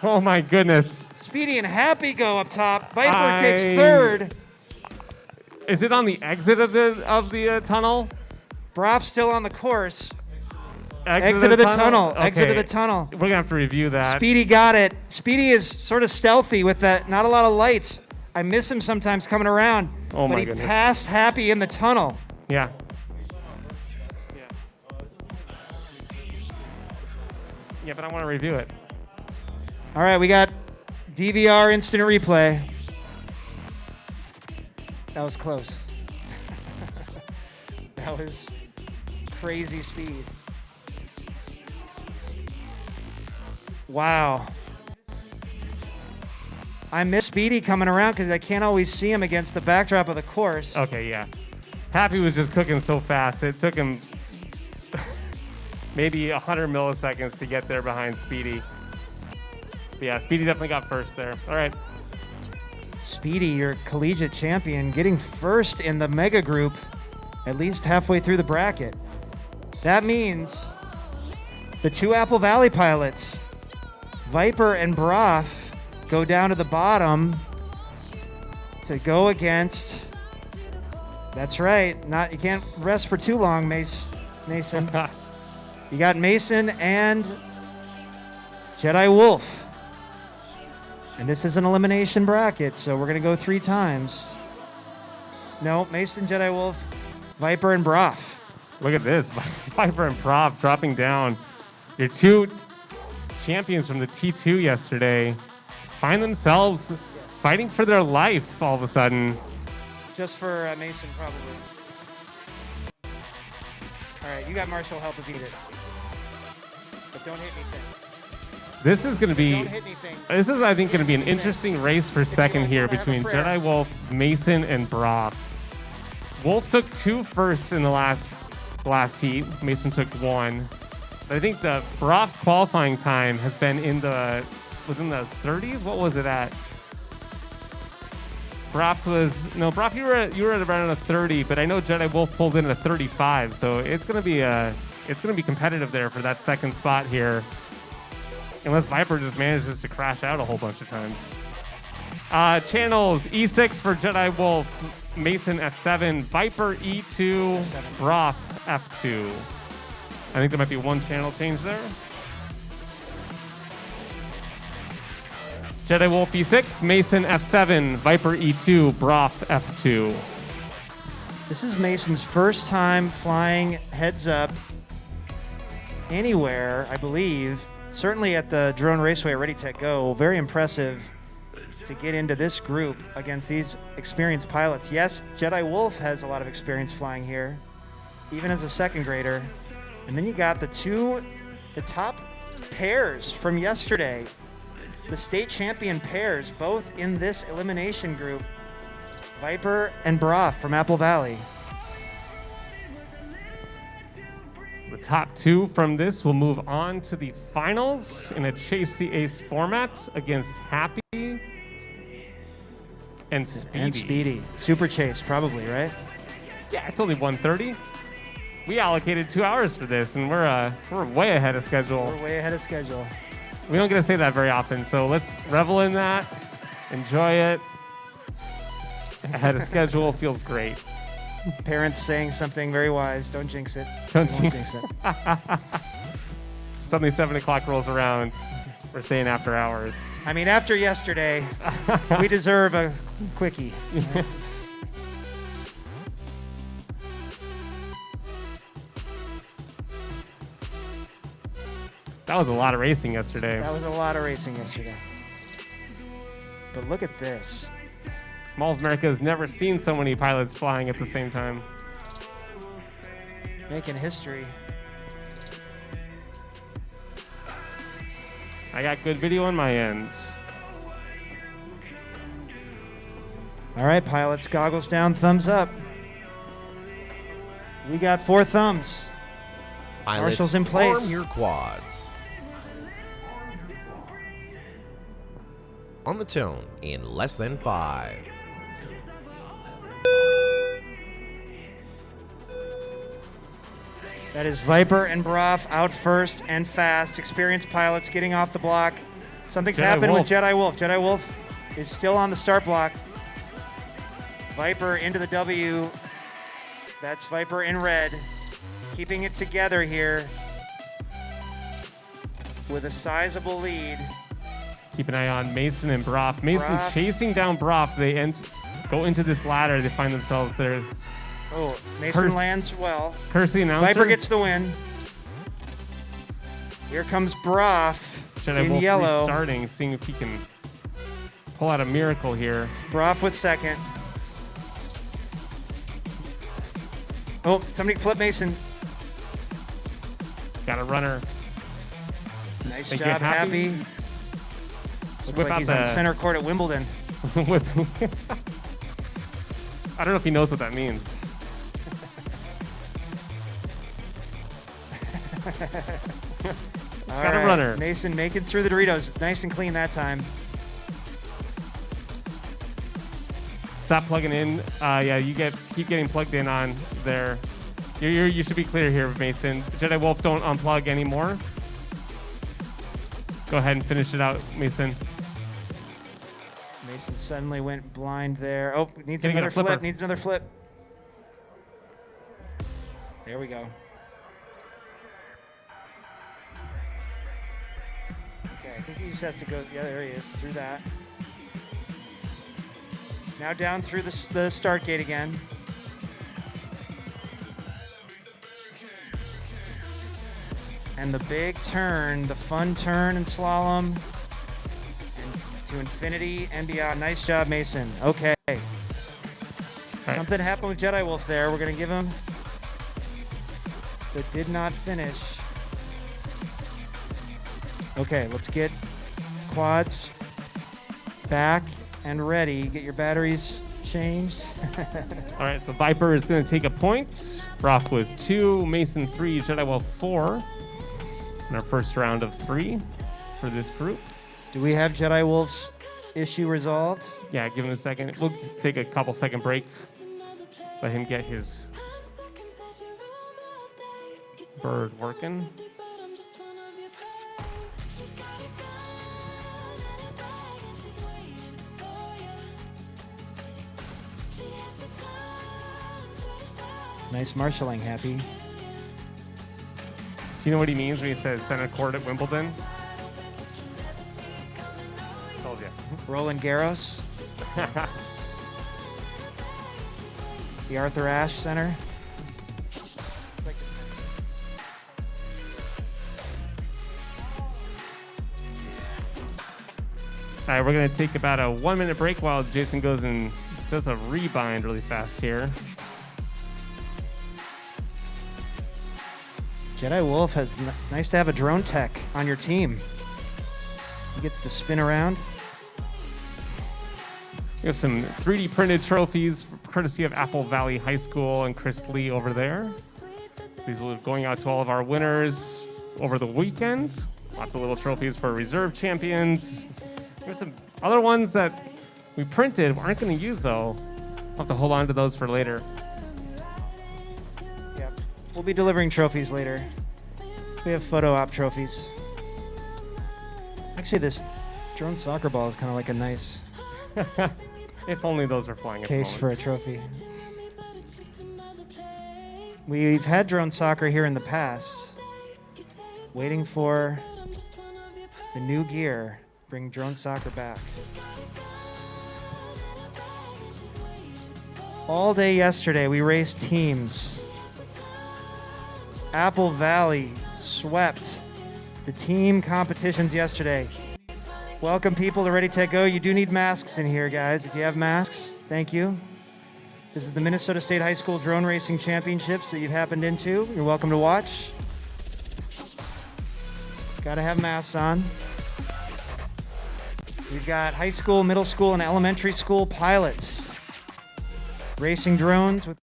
Oh my goodness. Speedy and Happy go up top. Viper takes third. Is it on the exit of the tunnel? Broff's still on the course. Exit of the tunnel. Exit of Okay. the tunnel. We're gonna have to review that. Speedy got it. Speedy is sort of stealthy with that. Not a lot of lights. I miss him sometimes coming around. Oh my but he goodness. passed Happy in the tunnel. Yeah. Yeah, but I want to review it. All right, we got DVR instant replay. That was close. That was crazy speed. Wow. I miss Speedy coming around because I can't always see him against the backdrop of the course. Okay, yeah. Happy was just cooking so fast. It took him maybe 100 milliseconds to get there behind Speedy. But yeah, Speedy definitely got first there. All right. Speedy, your collegiate champion, getting first in the mega group, at least halfway through the bracket. That means the 2 Apple Valley pilots, Viper and Broth, go down to the bottom to go against. That's right. You can't rest for too long, Mason. You got Mason and Jedi Wolf. And this is an elimination bracket, so we're going to go 3 times. No, Mason, Jedi Wolf, Viper, and Broth. Look at this. Viper and Prov dropping down. Your 2 champions from the T2 yesterday find themselves fighting for their life all of a sudden. Just for Mason, probably. All right, you got Marshall help beat it. But don't hit anything. This is going to be. Don't hit anything. This is, I think, going to be an interesting race for second here between Jedi Wolf, Mason, and Broth. Wolf took 2 firsts in the last heat. Mason took 1. But I think the Broth's qualifying time has been in the 30s. What was it at? Broth you were at around a 30, but I know Jedi Wolf pulled in at a 35, so it's going to be competitive there for that second spot here. Unless Viper just manages to crash out a whole bunch of times. Channels, E6 for Jedi Wolf, Mason F7, Viper E2, Broth F2. I think there might be one channel change there. Jedi Wolf E6, Mason F7, Viper E2, Broth F2. This is Mason's first time flying heads up anywhere, I believe. Certainly at the Drone Raceway at RdyTechGo. Very impressive to get into this group against these experienced pilots. Yes, Jedi Wolf has a lot of experience flying here, even as a second grader. And then you got the top pairs from yesterday, the state champion pairs, both in this elimination group, Viper and Broth from Apple Valley. The top 2 from this will move on to the finals in a Chase the Ace format against Happy and Speedy. And Speedy. Super Chase, probably, right? Yeah, it's only 1:30. We allocated 2 hours for this, and we're way ahead of schedule. We're way ahead of schedule. We don't get to say that very often, so let's revel in that, enjoy it. Ahead of schedule feels great. Parents saying something very wise. Don't jinx it. Don't Won't jinx it. Suddenly 7 o'clock rolls around. We're saying after hours. I mean, after yesterday, we deserve a quickie. That was a lot of racing yesterday. That was a lot of racing yesterday. But look at this. Mall of America has never seen so many pilots flying at the same time. Making history. I got good video on my end. All right, pilots, goggles down, thumbs up. We got 4 thumbs. Pilots, Marshall's in place. arm your quads. On the tone in less than 5. That is Viper and Broth out first and fast. Experienced pilots getting off the block. Something's happened with Jedi Wolf. Jedi Wolf is still on the start block. Viper into the W. That's Viper in red. Keeping it together here with a sizable lead. Keep an eye on Mason and Broth. Mason Broth. chasing down Broth. They go into this ladder. They find themselves there. Oh, Mason lands well. Curse the announcer. Viper gets the win. Here comes Broth Jedi in Wolf yellow. restarting, seeing if he can pull out a miracle here. Broth with second. Oh, somebody flip Mason. Got a runner. Nice Thank you, job, Happy. Happy. Looks Whip like out he's on the- center court at Wimbledon. I don't know if he knows what that means. All Got a right, runner. Mason making through the Doritos. Nice and clean that time. Stop plugging in. Yeah, keep getting plugged in on there. You should be clear here, Mason. Jedi Wolf, don't unplug anymore. Go ahead and finish it out, Mason. Mason suddenly went blind there. Oh, needs Gonna get a another flip. flipper. Needs another flip. There we go. Okay, I think he just has to go. Yeah, there he is. Through that. Now down through the start gate again. And the big turn, the fun turn and slalom. And to infinity and beyond. Nice job, Mason. Okay. All Something happened with Jedi Wolf there. We're going to give him the did not finish. Okay, let's get quads back and ready. Get your batteries changed. All right, so Viper is going to take a point. Brock with 2, Mason 3, Jedi Wolf 4 in our first round of 3 for this group. Do we have Jedi Wolf's issue resolved? Yeah, give him a second. We'll take a couple second breaks. Let him get his bird working. Nice marshalling, Happy. Do you know what he means when he says center court at Wimbledon? Told you. Roland Garros. The Arthur Ashe Center. All right, we're going to take about a 1-minute break while Jason goes and does a rebind really fast here. Jedi Wolf it's nice to have a drone tech on your team. He gets to spin around. We have some 3D printed trophies courtesy of Apple Valley High School and Chris Lee over there. These will be going out to all of our winners over the weekend. Lots of little trophies for reserve champions. There's some other ones that we printed aren't going to use though. We'll have to hold on to those for later. Yep. We'll be delivering trophies later. We have photo op trophies. Actually, this drone soccer ball is kind of like a nice If only those were flying at the case moment. for a trophy. We've had drone soccer here in the past. Waiting for the new gear. Bring drone soccer back. All day yesterday, we raced teams. Apple Valley swept the team competitions yesterday. Welcome people to RdyTechGo. You do need masks in here, guys. If you have masks, thank you. This is the Minnesota State High School Drone Racing Championships that you've happened into. You're welcome to watch. Gotta have masks on. We've got high school, middle school, and elementary school pilots racing drones with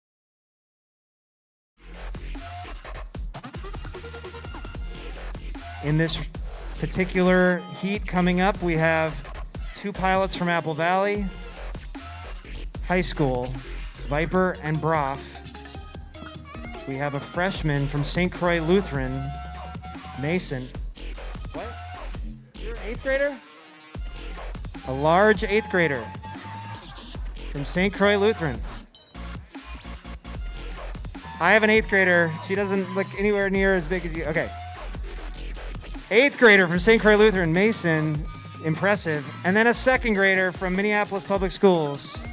in this particular heat coming up, we have 2 pilots from Apple Valley High School, Viper and Broff. We have a freshman from St. Croix Lutheran, Mason. What? You're an 8th grader? A large 8th grader from St. Croix Lutheran. I have an 8th grader. She doesn't look anywhere near as big as you. Okay. 8th grader from St. Croix Lutheran, Mason, impressive. And then a 2nd grader from Minneapolis Public Schools.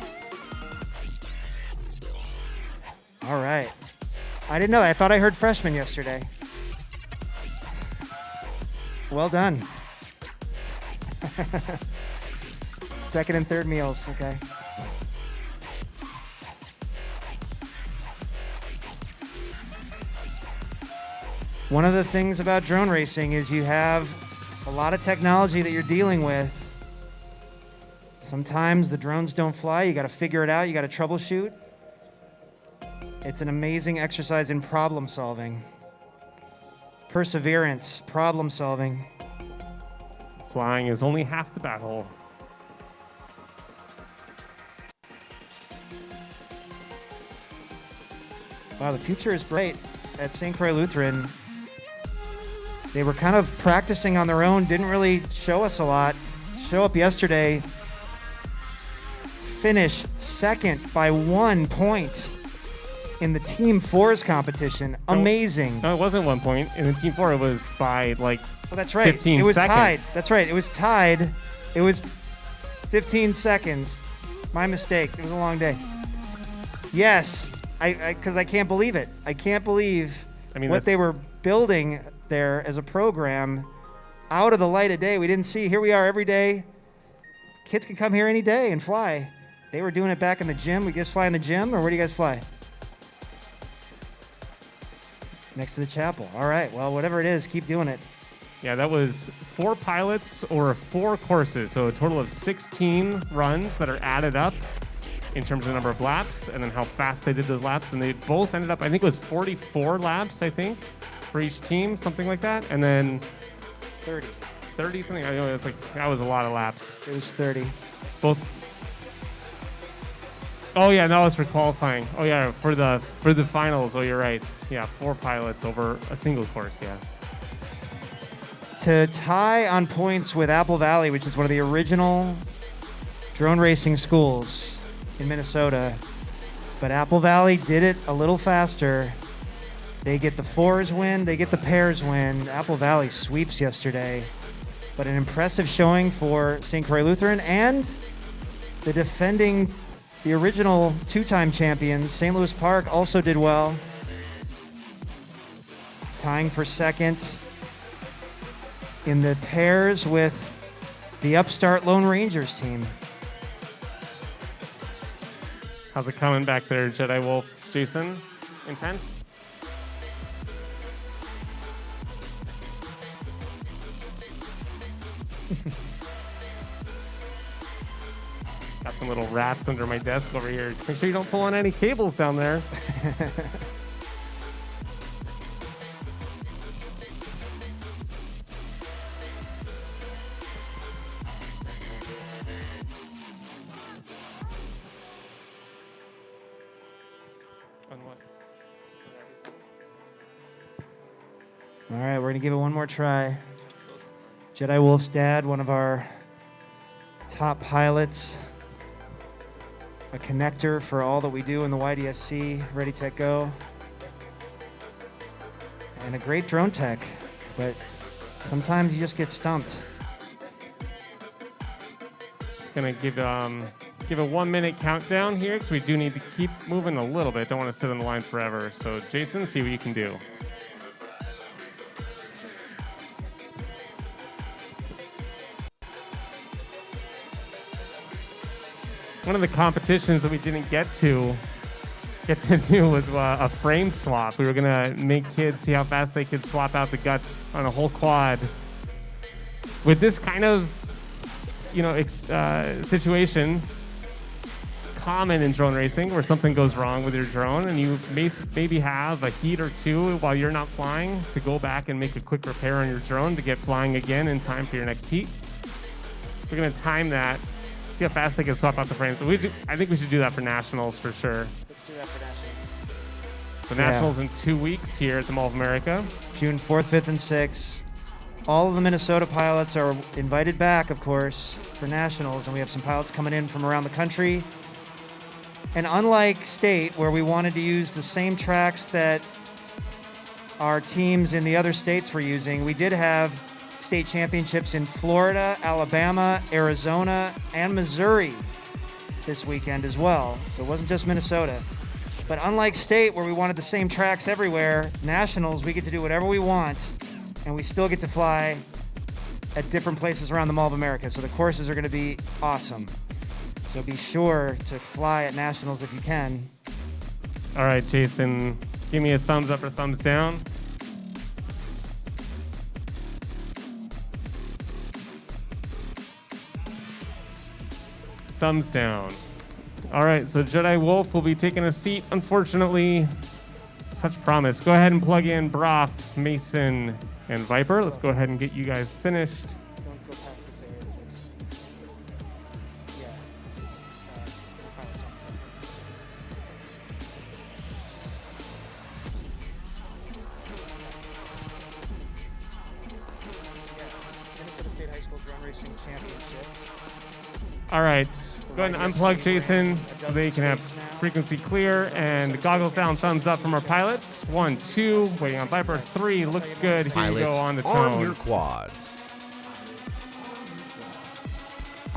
All right. I didn't know that. I thought I heard freshman yesterday. Well done. 2nd and 3rd meals, okay. One of the things about drone racing is you have a lot of technology that you're dealing with. Sometimes the drones don't fly. You got to figure it out. You got to troubleshoot. It's an amazing exercise in problem solving. Perseverance, problem solving. Flying is only half the battle. Wow, the future is bright at St. Croix Lutheran. They were kind of practicing on their own, didn't really show us a lot. Show up yesterday, finish 2nd by 1 point in the Team 4's competition. Amazing. No, it wasn't 1 point. In the Team 4, it was by like Oh, that's right. 15 it was seconds. tied. That's right. It was tied. It was 15 seconds. My mistake. It was a long day. Yes, because I can't believe it. I can't believe what they were building there as a program out of the light of day. We didn't see. Here we are every day. Kids can come here any day and fly. They were doing it back in the gym. We guys fly in the gym, or where do you guys fly? Next to the chapel. All right. Well, whatever it is, keep doing it. Yeah, that was 4 pilots or 4 courses, so a total of 16 runs that are added up in terms of the number of laps and then how fast they did those laps. And they both ended up, I think it was 44 laps, I think, for each team, something like that. And then 30. 30 something. I know it's like that was a lot of laps. It was 30. Both. Oh yeah, that was for qualifying. Oh yeah, for the finals. Oh, you're right. Yeah, 4 pilots over a single course. Yeah. To tie on points with Apple Valley, which is one of the original drone racing schools in Minnesota, but Apple Valley did it a little faster. They get the 4s win, they get the pairs win. Apple Valley sweeps yesterday, but an impressive showing for St. Croix Lutheran and the original 2-time champions, St. Louis Park, also did well, tying for second in the pairs with the upstart Lone Rangers team. How's it coming back there, Jedi Wolf? Jason, intense? Got some little rats under my desk over here. Make sure you don't pull on any cables down there. On what? All right, we're gonna give it one more try. Jedi Wolf's dad, one of our top pilots, a connector for all that we do in the YDSC, RdyTechGo, and a great drone tech, but sometimes you just get stumped. Gonna give a 1 minute countdown here because we do need to keep moving a little bit. Don't want to sit on the line forever. So Jason, see what you can do. One of the competitions that we didn't get to do was a frame swap. We were gonna make kids see how fast they could swap out the guts on a whole quad. With this kind of situation, common in drone racing, where something goes wrong with your drone and you maybe have a heat or two while you're not flying to go back and make a quick repair on your drone to get flying again in time for your next heat. We're gonna time that. See how fast they can swap out the frames. So I think we should do that for nationals for sure. Let's do that for nationals. So nationals in 2 weeks here at the Mall of America. June 4th, 5th, and 6th. All of the Minnesota pilots are invited back, of course, for nationals, and we have some pilots coming in from around the country. And unlike state, where we wanted to use the same tracks that our teams in the other states were using, we did have state championships in Florida, Alabama, Arizona, and Missouri this weekend as well. So it wasn't just Minnesota. But unlike state, where we wanted the same tracks everywhere, nationals, we get to do whatever we want, and we still get to fly at different places around the Mall of America. So the courses are going to be awesome. So be sure to fly at nationals if you can. All right, Jason, give me a thumbs up or thumbs down. Thumbs down. All right, so Jedi Wolf will be taking a seat. Unfortunately, such promise. Go ahead and plug in Broth, Mason, and Viper. Let's go ahead and get you guys finished. Don't go past this area, please. Yeah, this is pilots on. Minnesota State High School Drone Racing Championship. All right, go ahead and unplug Jason so they can have frequency clear and goggles down, thumbs up from our pilots. 1, 2, waiting on Viper. 3, looks good. Here we go Pilots, on the arm tone. your quads.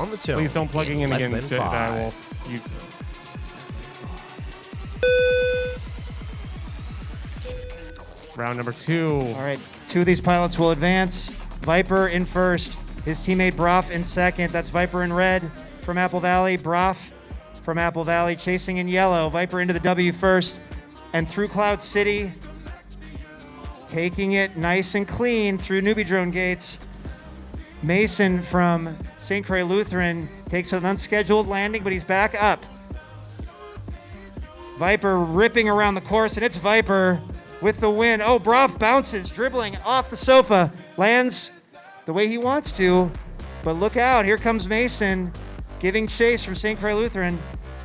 On the tone. Please don't plugging in less again, than Jedi 5. Wolf. Round number 2. All right, 2 of these pilots will advance. Viper in first, his teammate Broff in second. That's Viper in red from Apple Valley. Broff from Apple Valley, chasing in yellow. Viper into the W first and through Cloud City. Taking it nice and clean through newbie drone gates. Mason from St. Croix Lutheran takes an unscheduled landing, but he's back up. Viper ripping around the course, and it's Viper with the win. Oh, Broff bounces, dribbling off the sofa, lands the way he wants to, but look out, here comes Mason giving chase from St. Croix Lutheran,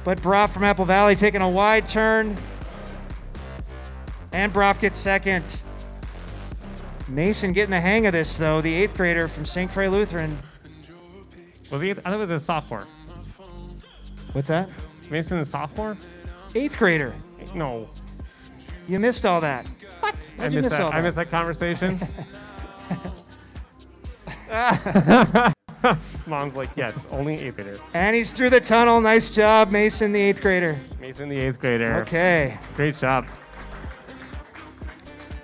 but Broff from Apple Valley taking a wide turn, and Broff gets second. Mason getting the hang of this, though, the 8th grader from St. Croix Lutheran. Was he? I thought it was a sophomore. What's that? Mason a sophomore? 8th grader. No. You missed all that. What? How'd you miss all I that? missed that conversation. Mom's like, yes, only 8th grader. And he's through the tunnel. Nice job, Mason, the 8th grader. Mason, the 8th grader. Okay. Great job.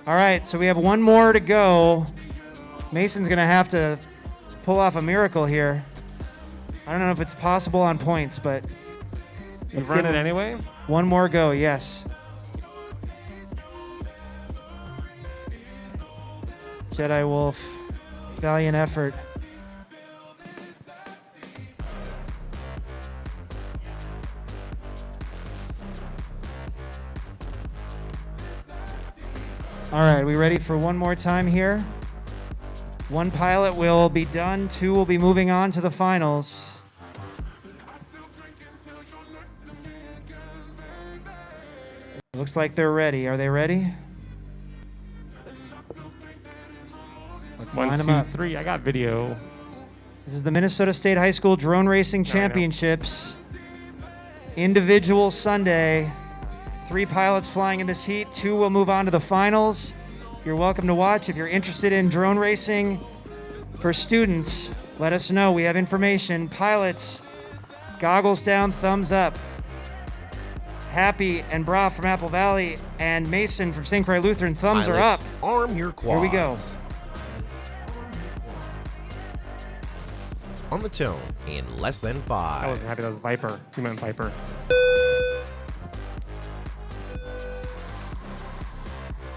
All right, so we have one more to go. Mason's going to have to pull off a miracle here. I don't know if it's possible on points, but You let's run give it him anyway? one more go, yes. Jedi Wolf, valiant effort. All right, we ready for one more time here? One pilot will be done, 2 will be moving on to the finals. Looks like they're ready. Are they ready? Let's line 1, them 2, up. 3. I got video. This is the Minnesota State High School Drone Racing I know. Championships. Individual Sunday. 3 pilots flying in this heat. 2 will move on to the finals. You're welcome to watch. If you're interested in drone racing for students, let us know. We have information. Pilots, goggles down, thumbs up. Happy and Bra from Apple Valley and Mason from St. Croix Lutheran, thumbs are up. Pilots, arm your quads. Here we go. On the tone in less than I 5. wasn't happy that was Viper. You meant Viper.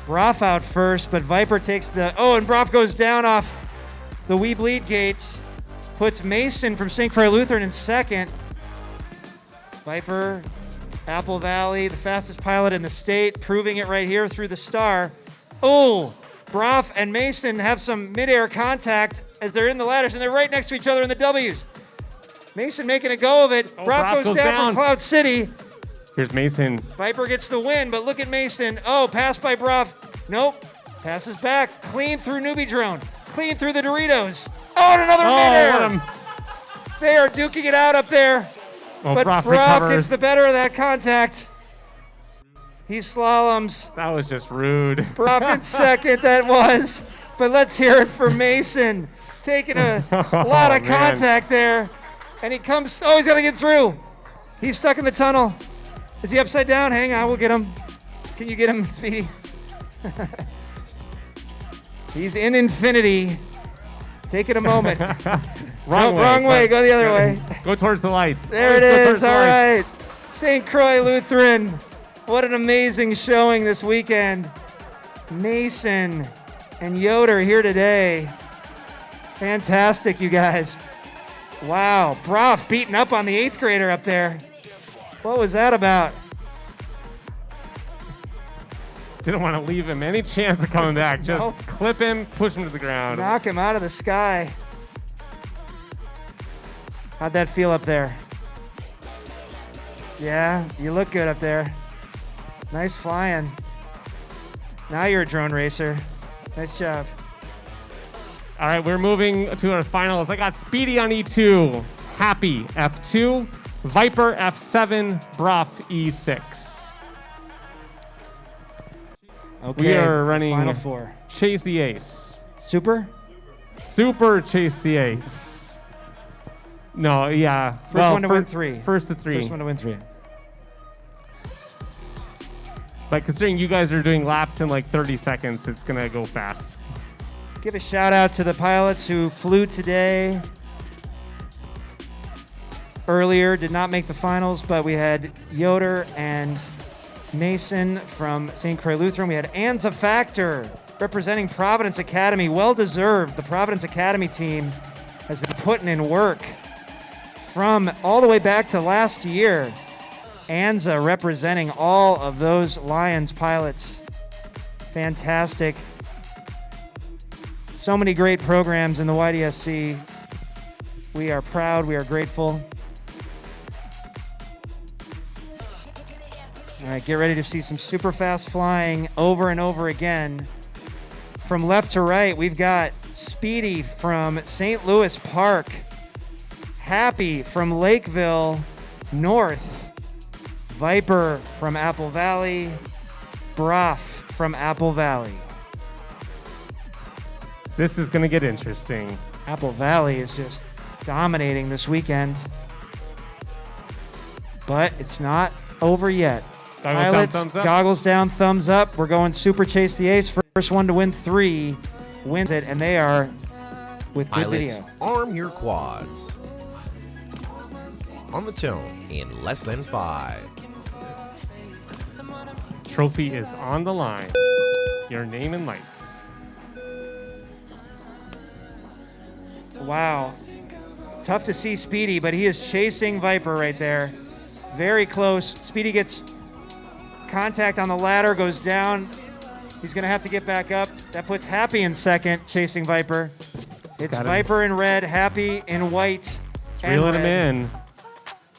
Broff out first, but Viper takes the... Oh, and Broff goes down off the We Bleed gates. Puts Mason from St. Croix Lutheran in second. Viper, Apple Valley, the fastest pilot in the state, proving it right here through the star. Oh, Broff and Mason have some midair contact as they're in the ladders, and they're right next to each other in the W's. Mason making a go of it. Oh, Broff goes down from Cloud City. Here's Mason. Viper gets the win, but look at Mason. Oh, pass by Broff. Nope. Passes back. Clean through newbie drone. Clean through the Doritos. Oh, and another midair. They are duking it out up there. Oh, But Broff Broff recovers. gets the better of that contact. He slaloms. That was just rude. Broff in second, that was. But let's hear it for Mason. Taking a lot of Oh, man. contact there. And he comes, oh, he's got to get through. He's stuck in the tunnel. Is he upside down? Hang on, we'll get him. Can you get him, Speedy? He's in infinity. Taking a moment. Wrong Nope, way. wrong way. Go the other way. Go towards the lights. There it Always go towards is. the All lights. right. St. Croix Lutheran. What an amazing showing this weekend. Mason and Yoder here today. Fantastic, you guys. Wow. Broff beating up on the 8th grader up there. What was that about? Didn't want to leave him any chance of coming back. Just No. clip him, push him to the ground. Knock him out of the sky. How'd that feel up there? Yeah, you look good up there. Nice flying. Now you're a drone racer. Nice job. All right, we're moving to our finals. I got Speedy on E2, Happy F2, Viper F7, Broff E6. Okay. We are running Final 4. Chase the Ace. Super? Super Chase the Ace. No, yeah. First one to win 3. First to 3. First one to win 3. But considering you guys are doing laps in like 30 seconds, it's going to go fast. Give a shout out to the pilots who flew today. earlier did not make the finals, but we had Yoder and Mason from St. Croix Lutheran. We had Anza Factor representing Providence Academy. Well deserved. The Providence Academy team has been putting in work from all the way back to last year. Anza representing all of those Lions pilots. Fantastic. So many great programs in the YDSC. We are proud, we are grateful. All right, get ready to see some super fast flying over and over again. From left to right, we've got Speedy from St. Louis Park, Happy from Lakeville North, Viper from Apple Valley, Broff from Apple Valley. This is going to get interesting. Apple Valley is just dominating this weekend. But it's not over yet. Goggles Pilots, down, thumbs up. goggles down, thumbs up. We're going Super Chase the Ace. First one to win 3 wins it, and they are with good Pilots, video. arm your quads. On the tone in less than 5. Trophy is on the line. Your name and lights. Wow. Tough to see Speedy, but he is chasing Viper right there. Very close. Speedy gets contact on the ladder, goes down. He's going to have to get back up. That puts Happy in second, chasing Viper. It's Got him. Viper in red, Happy in white. and Reeling him red. in.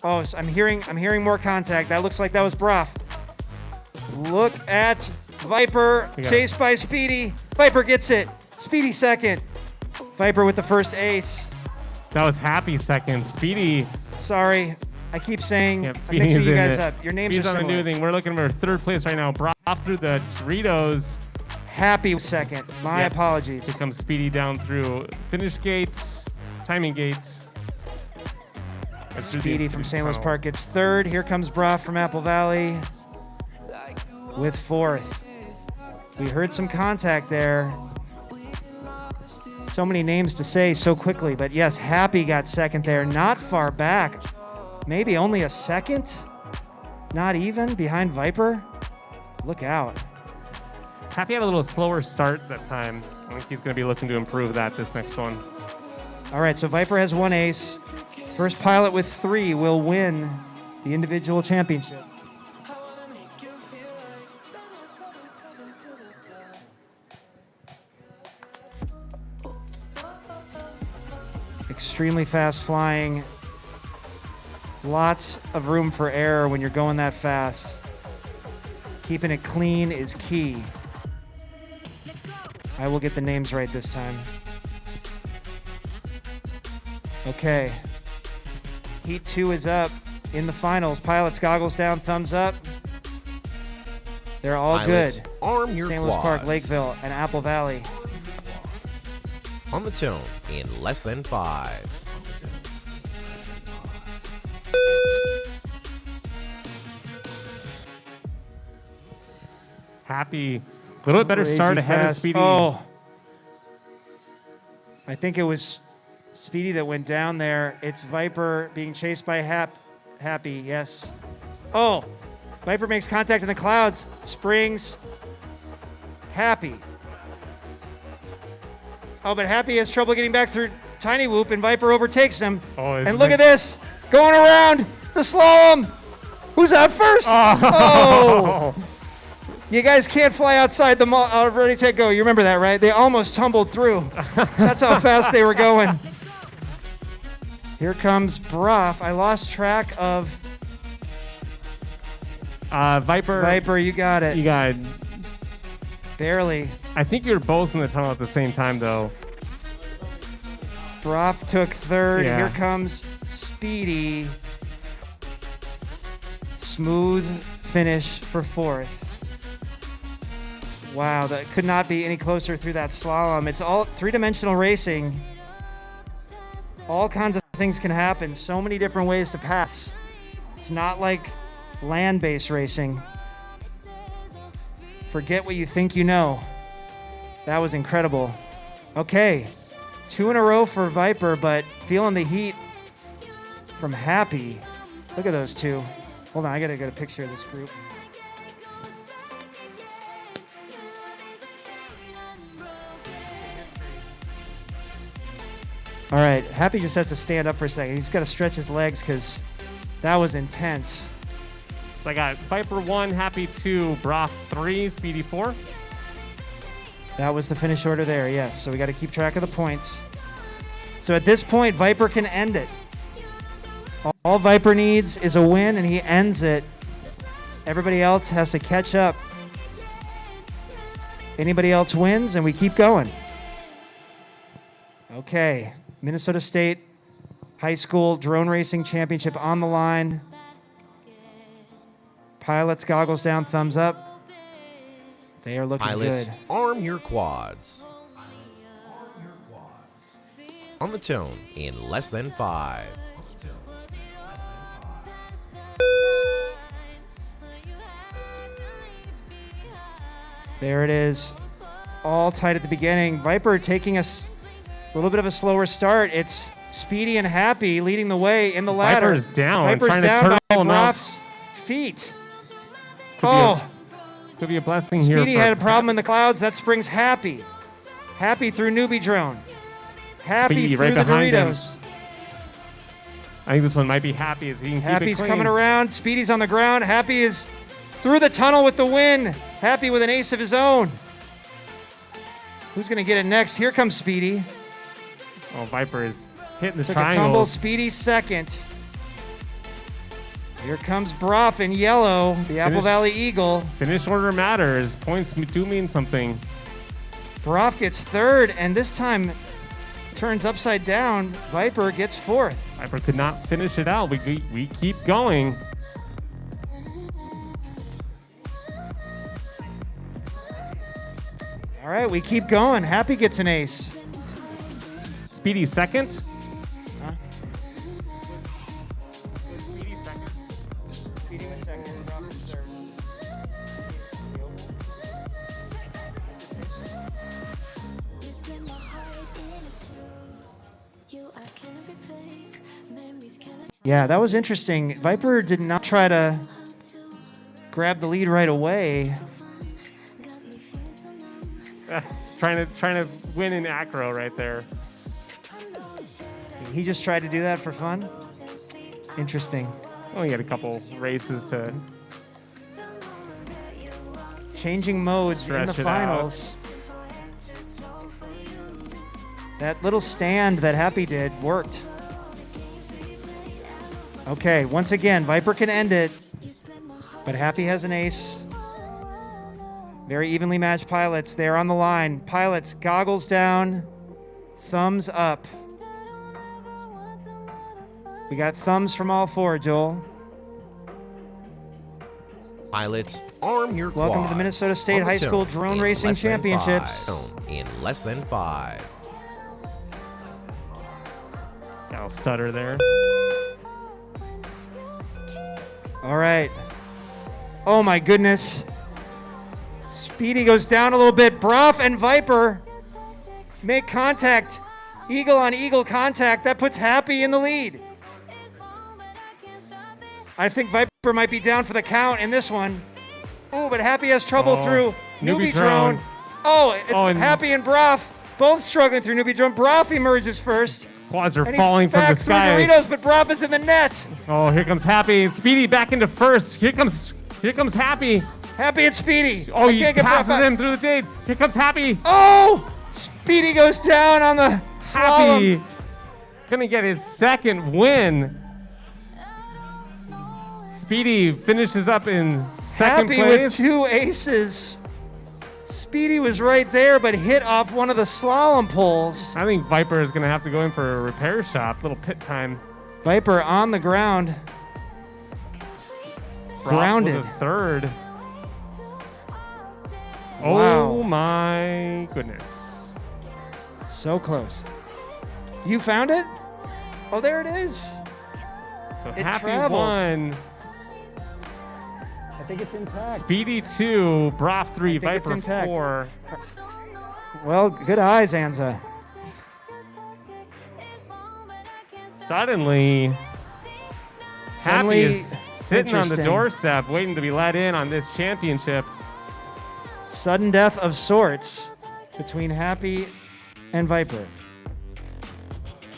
Oh, so I'm hearing more contact. That looks like that was Broff. Look at Viper, We got chased by Speedy. Viper gets it. Speedy second. Viper with the first ace. That was Happy second. Speedy. Sorry, I keep saying Yep, I'm Speedy mixing is you in guys it. up. Your names Speedy's are on a new similar. thing. We're looking for third place right now. Broff through the Doritos. Happy second. My Yep. apologies. Here comes Speedy down through finish gates, timing gates. and through the Speedy from intermediate St. Louis tunnel. Park gets third. Here comes Broff from Apple Valley with fourth. We heard some contact there. So many names to say so quickly, but yes, Happy got second there. Not far back. Maybe only a second? Not even behind Viper? Look out. Happy had a little slower start that time. I think he's going to be looking to improve that this next one. All right, so Viper has one ace. First pilot with 3 will win the individual championship. Extremely fast flying. Lots of room for error when you're going that fast. Keeping it clean is key. I will get the names right this time. Okay. Heat 2 is up in the finals. Pilots, goggles down, thumbs up. They're all Pilots, good. arm your St. Louis Park, quads. Lakeville, and Apple Valley. On the tone in less than 5. Happy, a little bit better Crazy start ahead of fast. Speedy. Oh. I think it was Speedy that went down there. It's Viper being chased by Happy, yes. Oh, Viper makes contact in the clouds. Springs. Happy. Oh, but Happy has trouble getting back through Tiny Whoop, and Viper overtakes him. Oh, And look at this. Going around the slalom. Who's out first? Oh. You guys can't fly outside the mall. RdyTechGo. You remember that, right? They almost tumbled through. That's how fast they were going. Here comes Broff. I lost track of Viper. Viper. You got it. You got. Barely. I think you were both in the tunnel at the same time, though. Broff took third. Yeah. Here comes Speedy. Smooth finish for fourth. Wow, that could not be any closer through that slalom. It's all three-dimensional racing. All kinds of things can happen. So many different ways to pass. It's not like land-based racing. Forget what you think you know. That was incredible. Okay, 2 in a row for Viper, but feeling the heat from Happy. Look at those two. Hold on, I gotta get a picture of this group. All right, Happy just has to stand up for a second. He's got to stretch his legs because that was intense. So I got Viper 1, Happy 2, Broth 3, Speedy 4. That was the finish order there, yes. So we got to keep track of the points. So at this point, Viper can end it. All Viper needs is a win, and he ends it. Everybody else has to catch up. Anybody else wins, and we keep going. Okay, Minnesota State High School Drone Racing Championship on the line. Pilots, goggles down, thumbs up. They are looking Pilots, good. arm your quads. On the tone in less than 5. There it is. All tight at the beginning. Viper taking us a little bit of a slower start. It's Speedy and Happy leading the way in the ladder. Viper's down. Viper's trying to down turtle by him out. Broth's feet. Could be a blessing here. Speedy had a problem in the clouds. That springs Happy. Happy through Newbie Drone. Happy Speedy through right the behind him. Doritos. I think this one might be Happy as he can keep Happy's it clean. coming around. Speedy's on the ground. Happy is through the tunnel with the win. Happy with an ace of his own. Who's going to get it next? Here comes Speedy. Oh, Viper is hitting the Took a tumble. triangles. Speedy second. Here comes Broth in yellow, the Apple Valley Eagle. Finish order matters. Points do mean something. Broth gets third, and this time turns upside down. Viper gets fourth. Viper could not finish it out. We keep going. All right, we keep going. Happy gets an ace. Speedy second. Speedy was second. Broth was third. Yeah, that was interesting. Viper did not try to grab the lead right away. Trying to win in acro right there. He just tried to do that for fun. Interesting. Only had a couple races to Changing modes in the stretch it finals. That little stand that Happy did worked. Okay, once again, Viper can end it, but Happy has an ace. Very evenly matched pilots. They're on the line. Pilots, goggles down, thumbs up. We got thumbs from all four, Joel. Pilots, arm your quads. Welcome to the Minnesota State On the High tone School Drone in Racing less than Championships. 5. Tone in less than 5. got a stutter there. All right. Oh my goodness. Speedy goes down a little bit. Broth and Viper make contact. Eagle on eagle contact. That puts Happy in the lead. I think Viper might be down for the count in this one. Ooh, but Happy has trouble through Newbie Newbie Drone. Drone. Oh, it's Oh, and- Happy and Broth both struggling through Newbie Drone. Broth emerges first. Quads are And falling he's from the back through sky. Doritos, but Broth is in the net. Oh, here comes Happy. Speedy back into first. Here comes Happy. Happy and Speedy. Oh, I he can't get passes Broth out. him through the jade. Here comes Happy. Oh! Speedy goes down on the slalom. Happy gonna get his second win. Speedy finishes up in second Happy place. with two aces. Speedy was right there, but hit off one of the slalom poles. I think Viper is gonna have to go in for a repair shop. Little pit time. Viper on the ground. Brock Grounded. with a third. Wow. Oh my goodness. So close. You found it? Oh, there it is. So It Happy traveled. 1, I think it's intact. Speedy 2, Broth 3, I think it's Viper intact. 4. Well, good eyes, Anza. Suddenly, Happy is sitting on the interesting. doorstep waiting to be let in on this championship. Sudden death of sorts between Happy and Viper.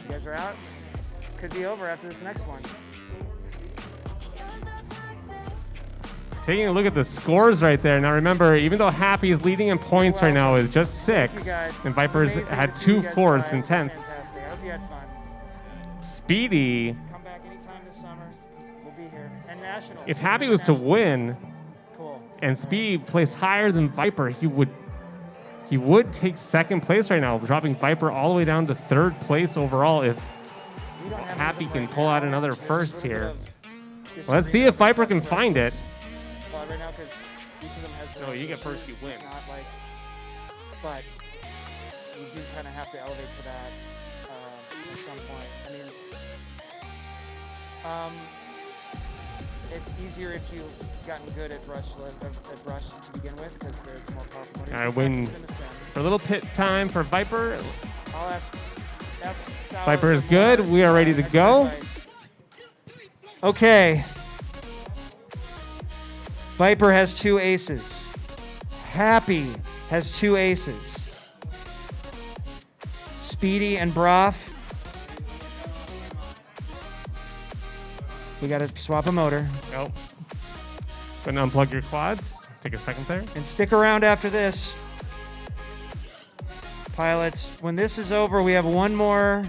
You guys are out? Could be over after this next one. Taking a look at the scores right there. Now remember, even though Happy is leading in points right now with just 6, and Vipers had 2 fourths and 10th. Fantastic. I hope you had fun. Speedy, Come back anytime this summer. We'll be here. And Nationals. if Happy was to win Cool. and Speedy placed higher than Viper, he would take 2nd place right now, dropping Viper all the way down to 3rd place overall if We don't have Happy anything can right pull now. out another There's a first little here. bit of Let's see if disagreement Viper can with find it. Well, right now, 'cause each of them has their No, own you get issues. first, you It's win. not like, but you do kind of have to elevate to that at some point. I mean, it's easier if you've gotten good at brush to begin with, because it's more powerful. All right, win for a little pit time for Viper. I'll ask Sauer Viper is for good. more We are ready to expert go. advice. Okay. Viper has 2 aces. Happy has 2 aces. Speedy and Broth. We got to swap a motor. Nope. Go and unplug your quads. Take a second there. And stick around after this. Pilots, when this is over, we have one more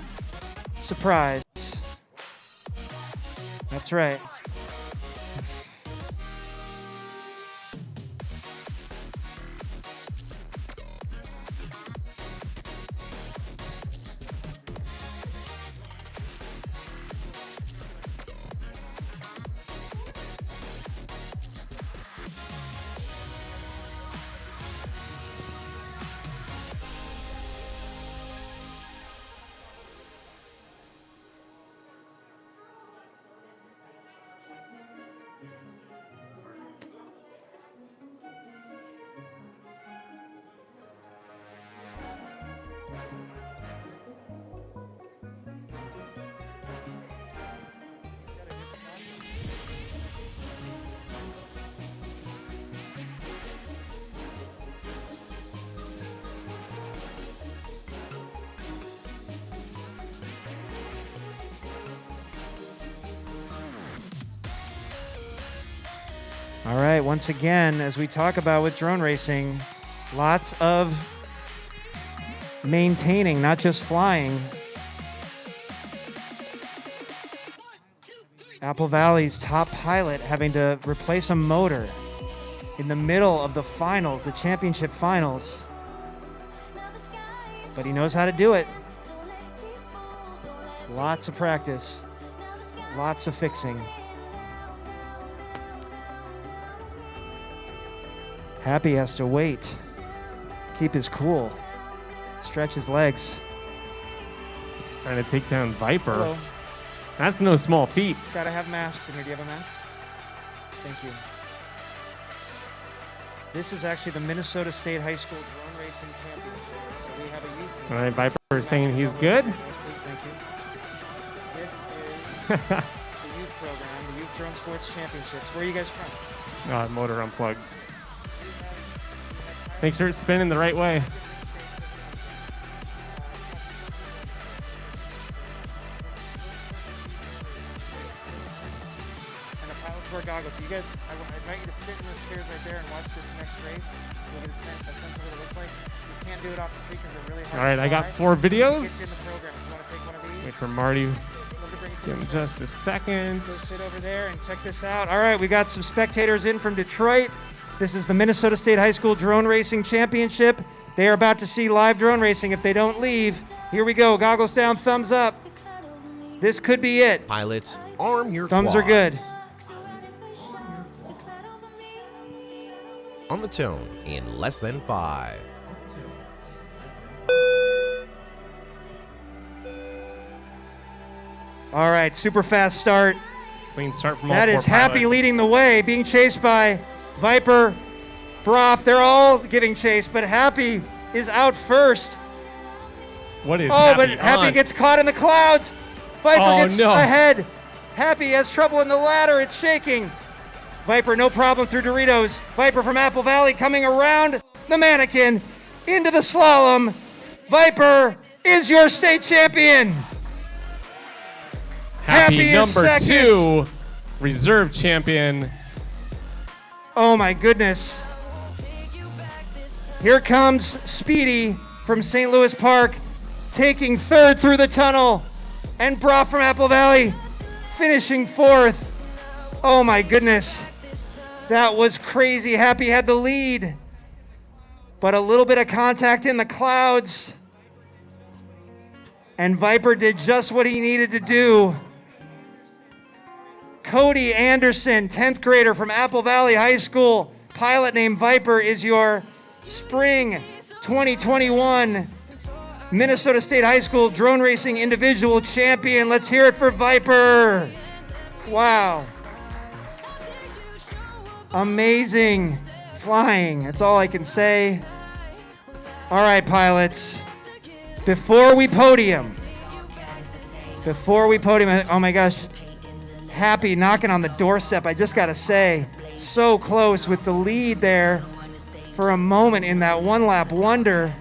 surprise. That's right. All right, once again, as we talk about with drone racing, lots of maintaining, not just flying. Apple Valley's top pilot having to replace a motor in the middle of the finals, the championship finals. But he knows how to do it. Lots of practice, lots of fixing. Happy has to wait, keep his cool, stretch his legs. Trying to take down Viper. Hello. That's no small feat. Gotta have masks in here. Do you have a mask? Thank you. This is actually the Minnesota State High School Drone Racing Championship. So we have a youth. All right, Viper saying he's good. Please, thank you. This is the youth program, the Youth Drone Sports Championships. Where are you guys from? Motor unplugged. Make sure it's spinning the right way. And the pilots wear goggles. So you guys, I invite you to sit in those chairs right there and watch this next race. You'll get a sense of what it looks like. You can't do it off the street because they're really hard. All right, to I got fly. 4 Get videos. you in the program. If you want to take one of these, Wait for Marty. love to bring it to Give you. him just a second. Go sit over there and check this out. All right, we got some spectators in from Detroit. This is the Minnesota State High School Drone Racing Championship. They are about to see live drone racing if they don't leave. Here we go. Goggles down, thumbs up. This could be it. Pilots, arm your Thumbs are good. quads. On the tone in less than 5. All right, super fast start. Clean start from all That 4 is Happy pilots. leading the way, being chased by Viper, Broth. They're all giving chase, but Happy is out first. What is Oh, Happy but Happy on? gets caught in the clouds. Viper Oh, gets no. ahead. Happy has trouble in the ladder. It's shaking. Viper, no problem through Doritos. Viper from Apple Valley coming around the mannequin into the slalom. Viper is your state champion. Happy is number second. 2, reserve champion. Oh my goodness. Here comes Speedy from St. Louis Park, taking third through the tunnel. And Brock from Apple Valley finishing fourth. Oh my goodness. That was crazy. Happy had the lead, but a little bit of contact in the clouds. And Viper did just what he needed to do. Cody Anderson, 10th grader from Apple Valley High School, pilot named Viper, is your spring 2021 Minnesota State High School drone racing individual champion. Let's hear it for Viper. Wow. Amazing flying. That's all I can say. All right, pilots. Before we podium, oh my gosh, Happy knocking on the doorstep. I just got to say, so close with the lead there for a moment in that one-lap wonder.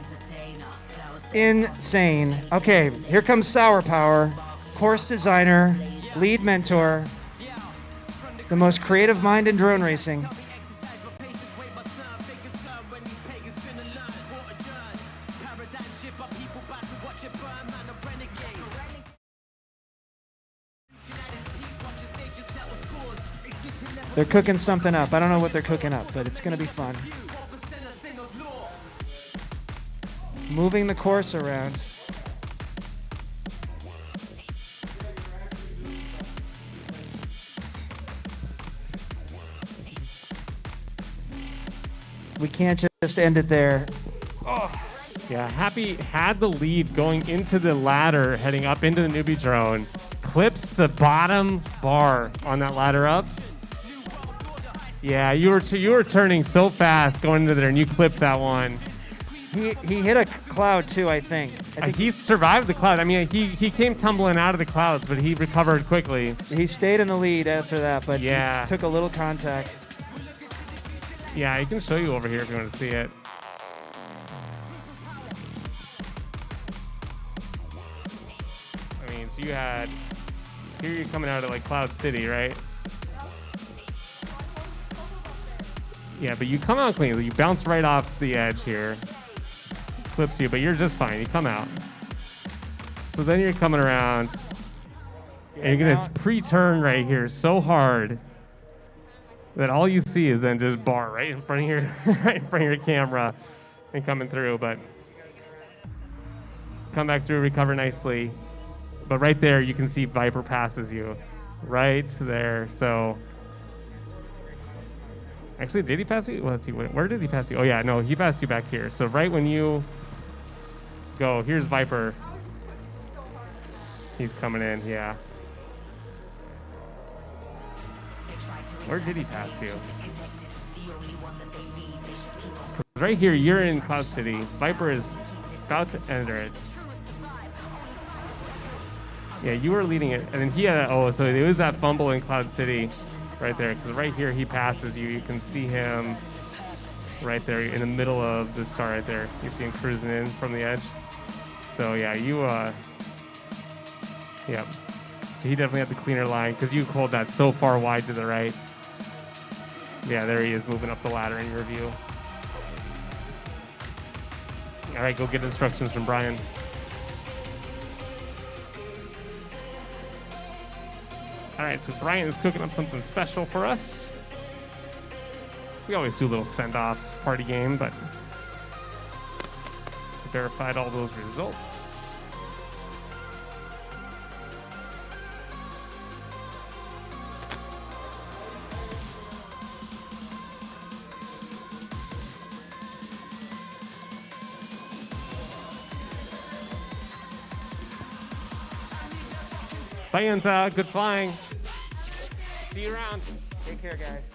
Insane. Okay, here comes Sour Power, course designer, lead mentor, the most creative mind in drone racing. They're cooking something up. I don't know what they're cooking up, but it's going to be fun. Moving the course around. We can't just end it there. Yeah, Happy had the lead going into the ladder, heading up into the newbie drone. Clips the bottom bar on that ladder up. Yeah, you were turning so fast going into there, and you clipped that one. He hit a cloud too, I think. He survived the cloud. I mean, he came tumbling out of the clouds, but he recovered quickly. He stayed in the lead after that, but yeah, he took a little contact. Yeah, I can show you over here if you want to see it. I mean, so you had, here you're coming out of like Cloud City, right? Yeah, but you come out clean. You bounce right off the edge here. Clips you, but you're just fine. You come out. So then you're coming around, and you're gonna pre-turn right here so hard that all you see is then just bar right in front of your right in front of your camera and coming through. But come back through, recover nicely. But right there, you can see Viper passes you, right there. So. Actually, did he pass you? Well, let's see. Where did he pass you? Oh, yeah, no, he passed you back here. So right when you go, here's Viper. He's coming in, yeah. Where did he pass you? Right here, you're in Cloud City. Viper is about to enter it. Yeah, you were leading it. And then he had, so it was that fumble in Cloud City. Right there, because right here he passes you. You can see him right there in the middle of the star right there. You see him cruising in from the edge. So yeah, yeah. He definitely had the cleaner line because you pulled that so far wide to the right. Yeah, there he is moving up the ladder in your view. All right, go get instructions from Brian. All right, so Brian is cooking up something special for us. We always do a little send-off party game, but verified all those results. Science, good flying. See you around. Take care, guys.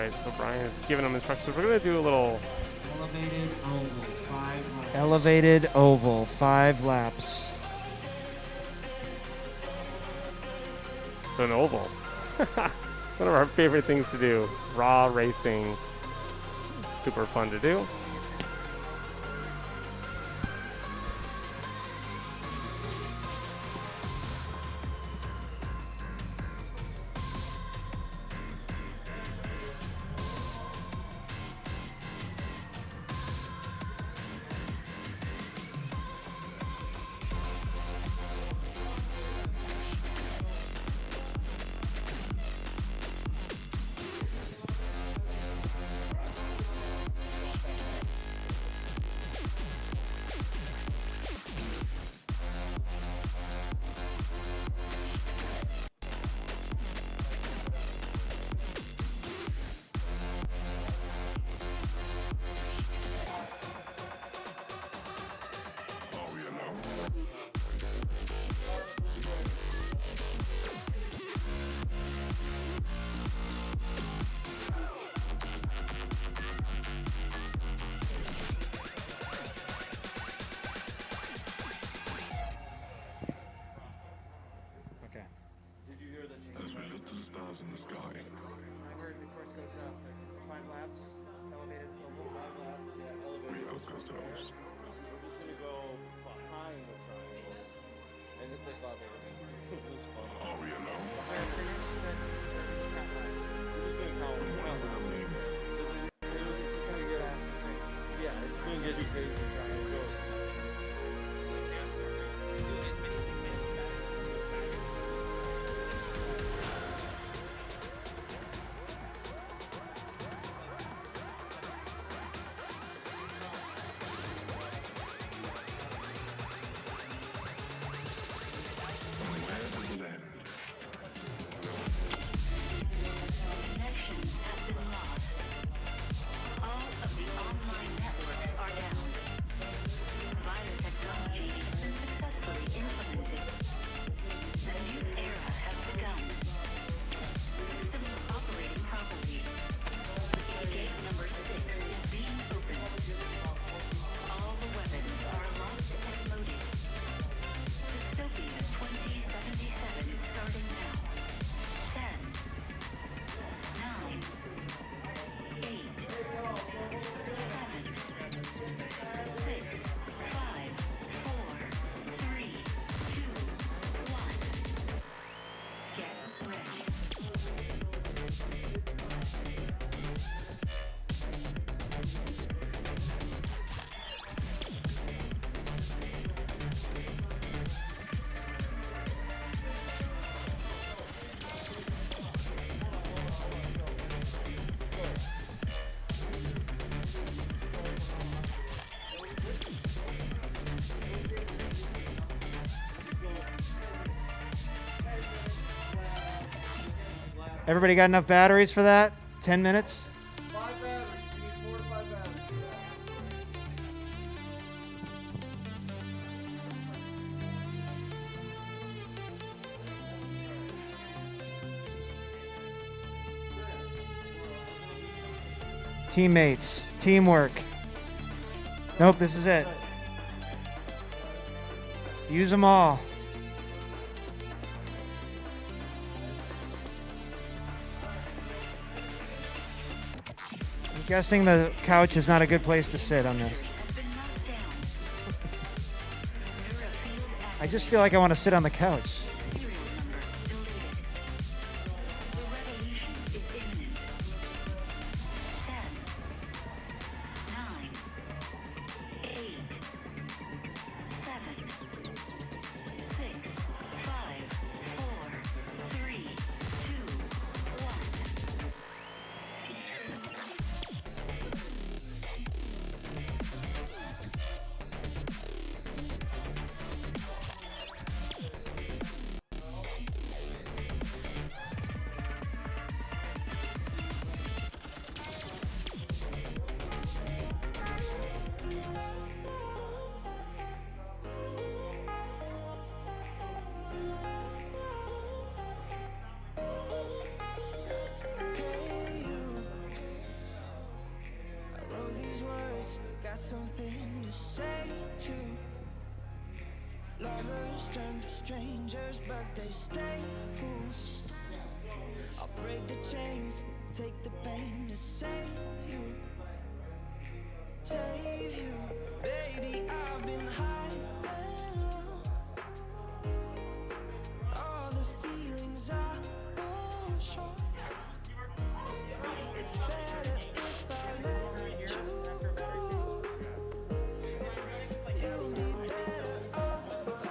right, so Brian is giving them instructions. We're going to do a little Elevated oval, 5 laps. Elevated oval, 5 laps. So an oval. One of our favorite things to do. Raw racing. Super fun to do. Okay. As we look to the stars in the sky, I heard the course goes up 5 laps. Elevated oval, 5 laps. Yeah, elevated. we ask ourselves, We're just gonna go behind the triangles, and if they thought they were gonna lose fun. are we alone? Is there a finish that or just count laps? We're just gonna count. And what is our lead? It's just gonna get Fast and crazy. yeah, it's gonna get too crazy for triangles. So And where does it end? Connection has been lost. All of the online networks are down. Biotechnology has been successfully implemented. The new era has begun. Systems operating properly. Gate number 6 is being opened. All the weapons are locked and loaded. Dystopia 2077 is starting now. 10, 9, 8, 7, 6, 5, 4, 3, 2, 1. Get ready. Everybody got enough batteries for that? 10 minutes? 5 batteries. You need 4 to 5 batteries. Teammates, teamwork. Nope, this is it. Use them all. I'm guessing the couch is not a good place to sit on this. Have been knocked down. Neurofield I just feel like I want to sit on the couch. serial number deleted. The revolution is imminent. 10, 9, 8, 7, 6, 5, 4, 3, 2, 1. lovers turn to strangers, but they stay fools. I'll break the chains, take the pain to save you. Save you. Baby, I've been high and low. All the feelings I won't show. It's better if I let you go. You'll be better off alone.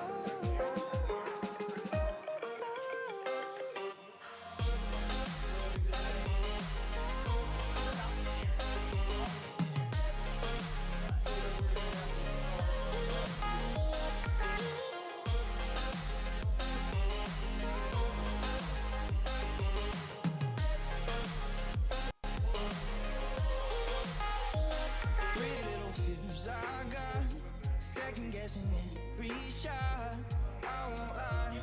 3 little fears I got, second guessing every shot. I won't lie,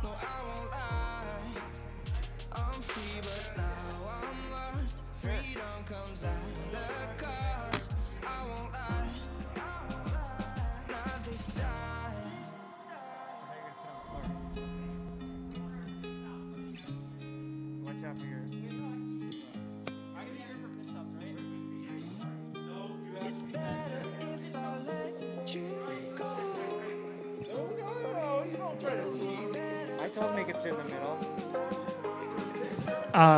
no I won't lie. I'm free but now I'm lost. Freedom comes at a cost. I won't lie, not this time. Watch out for your. It's better if I let you go. No, you don't try to. I told him he could sit in the middle.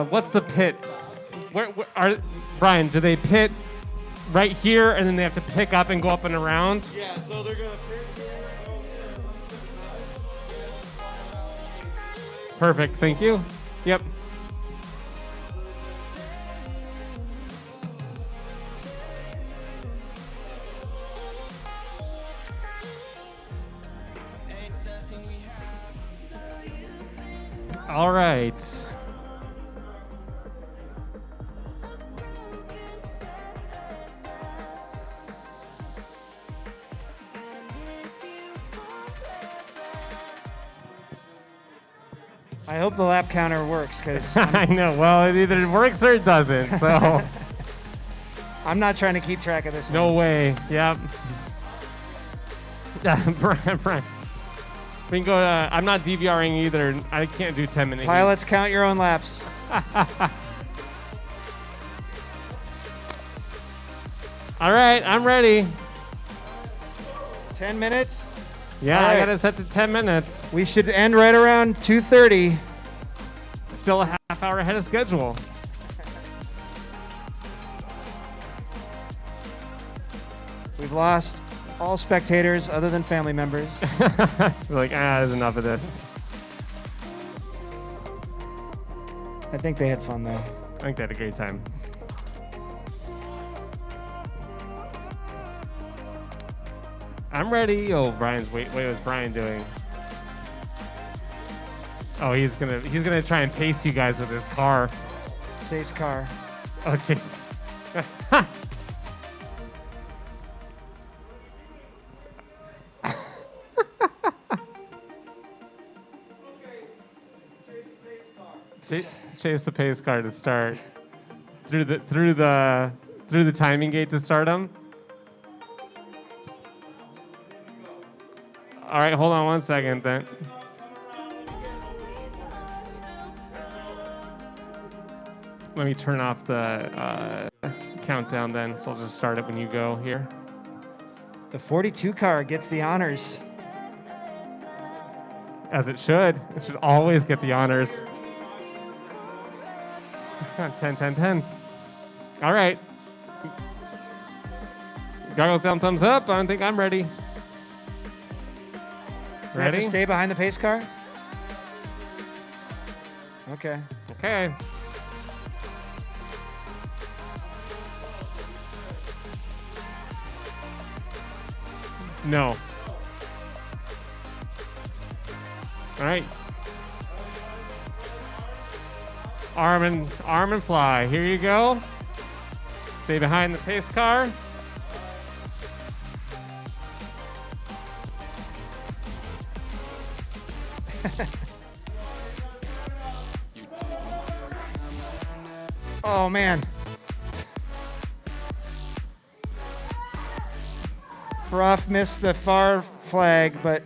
What's the pit? Where are Brian? Do they pit right here and then they have to pick up and go up and around? Yeah, so they're gonna pitch here. Perfect. Thank you. Yep. Ain't nothing we have. All right. I hope the lap counter works because I know. Well, it either works or it doesn't. So I'm not trying to keep track of this. no one. way. Yep. Brian. We can go. I'm not DVRing either. I can't do 10-minute. Pilots, count your own laps. All right, I'm ready. 10 minutes. Yeah, All I right. got it set to 10 minutes. We should end right around 2:30. Still a half hour ahead of schedule. We've lost all spectators other than family members. We're like, there's enough of this. I think they had fun though. I think they had a great time. I'm ready. Oh, Brian's wait. What's Brian doing? Oh, he's gonna try and pace you guys with his car. Chase car. Oh, jeez. Chase the pace car to start. Through the timing gate to start him. All right, hold on 1 second then. Let me turn off the countdown then, so I'll just start it when you go here. The 42 car gets the honors. As it should. It should always get the honors. 10, 10, 10. All right. Goggles down, thumbs up. I don't think I'm ready. Do we have to Ready? stay behind the pace car? Okay. Okay. No. All right. Arm and fly. Here you go. Stay behind the pace car. Oh man. Froth missed the far flag, but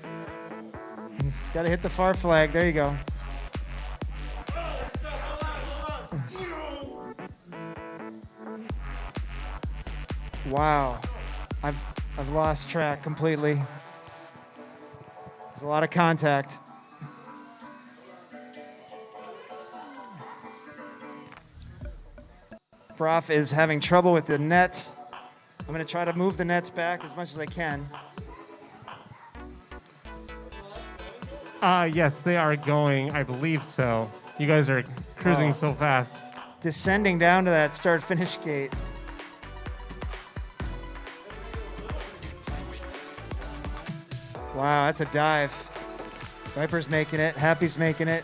got to hit the far flag. There you go. Wow. I've lost track completely. There's a lot of contact. Prof is having trouble with the net. I'm going to try to move the nets back as much as I can. Yes, they are going. I believe so. You guys are cruising so fast. Descending down to that start-finish gate. Wow, that's a dive. Viper's making it. Happy's making it.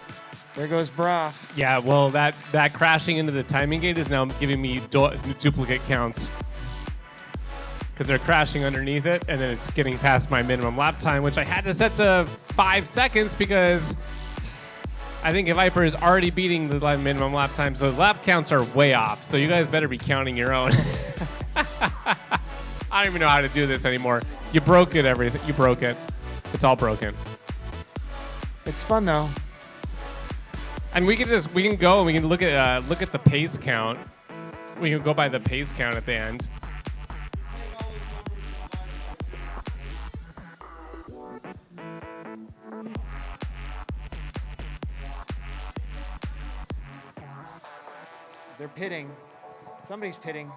There goes Broff. Yeah, well, that crashing into the timing gate is now giving me duplicate counts. Because they're crashing underneath it, and then it's getting past my minimum lap time, which I had to set to 5 seconds because I think Viper is already beating the minimum lap time, so the lap counts are way off. So you guys better be counting your own. I don't even know how to do this anymore. You broke it, everything. You broke it. It's all broken. It's fun though. And we can go and we can look at the pace count. We can go by the pace count at the end. They're pitting. Somebody's pitting.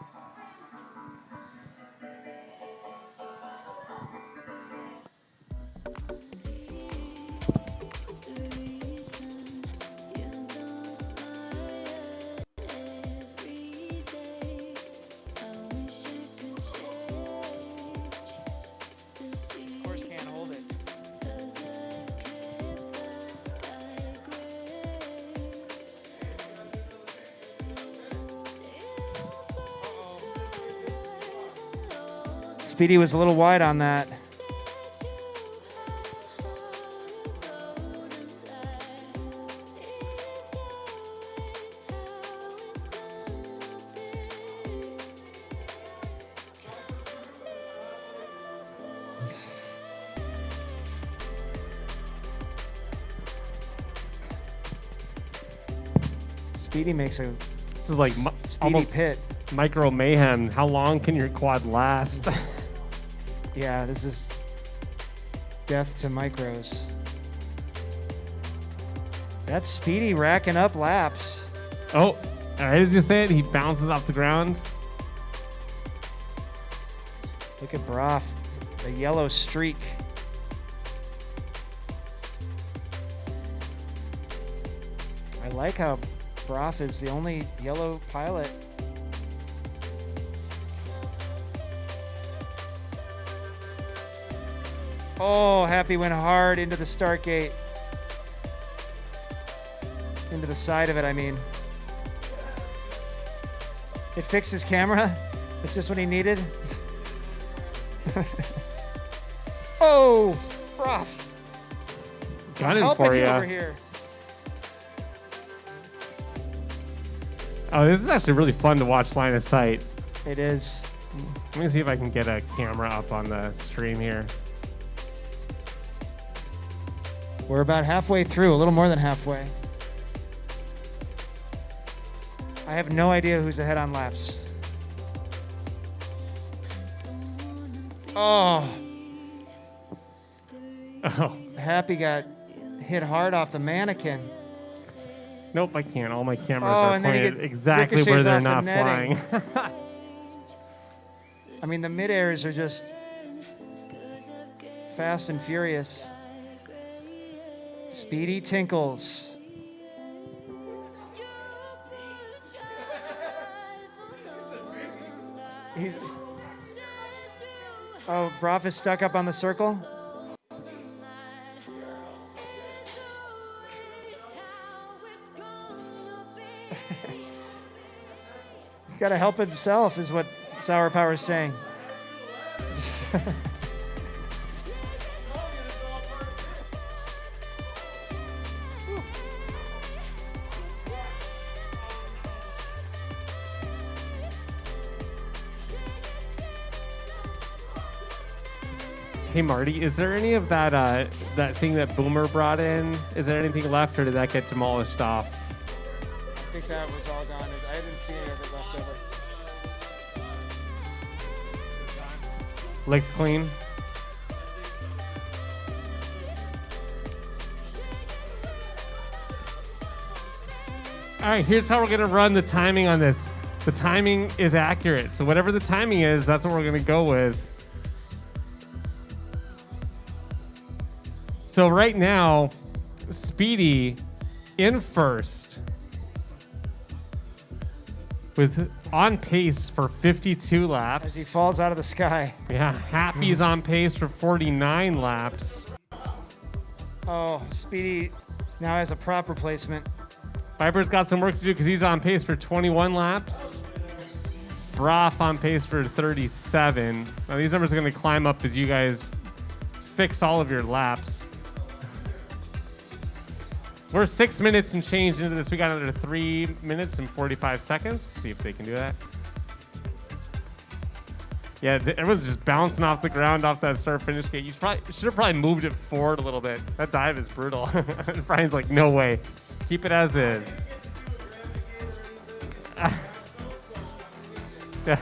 This course can't hold it. Speedy was a little wide on that. Speedy makes a This is like speedy almost pit. micro mayhem. How long can your quad last? Yeah, this is death to micros. That's Speedy racking up laps. Oh, right as you said, he bounces off the ground. Look at Broff, the yellow streak. I like how Broff is the only yellow pilot. Oh, Happy went hard into the start gate. Into the side of it, I mean. It fixed his camera. It's just what he needed. Oh, Broff. Got him Helping for you you. over here. Oh, this is actually really fun to watch line of sight. It is. Let me see if I can get a camera up on the stream here. We're about halfway through, a little more than halfway. I have no idea who's ahead on laps. Oh. Oh. Happy got hit hard off the mannequin. Nope, I can't. All my cameras Oh, are and then he pointed get exactly where ricochets they're off the not netting. flying. I mean, the mid-airs are just fast and furious. Speedy tinkles. Oh, Broff is stuck up on the circle. He's got to help himself, is what Sour Power is saying. Hey Marty, is there any of that that thing that Boomer brought in? Is there anything left, or did that get demolished off? I think that was all gone. I didn't see any of it left over. Licked clean. All right, here's how we're gonna run the timing on this. The timing is accurate, so whatever the timing is, that's what we're gonna go with. So right now, Speedy in first with on pace for 52 laps. As he falls out of the sky. Yeah, Happy's on pace for 49 laps. Oh, Speedy now has a prop replacement. Viper's got some work to do because he's on pace for 21 laps. Broth on pace for 37. Now these numbers are going to climb up as you guys fix all of your laps. We're 6 minutes and change into this. We got another 3 minutes and 45 seconds. See if they can do that. Yeah, everyone's just bouncing off the ground off that start-finish gate. You should have probably moved it forward a little bit. That dive is brutal. And Brian's like, no way. Keep it as is. All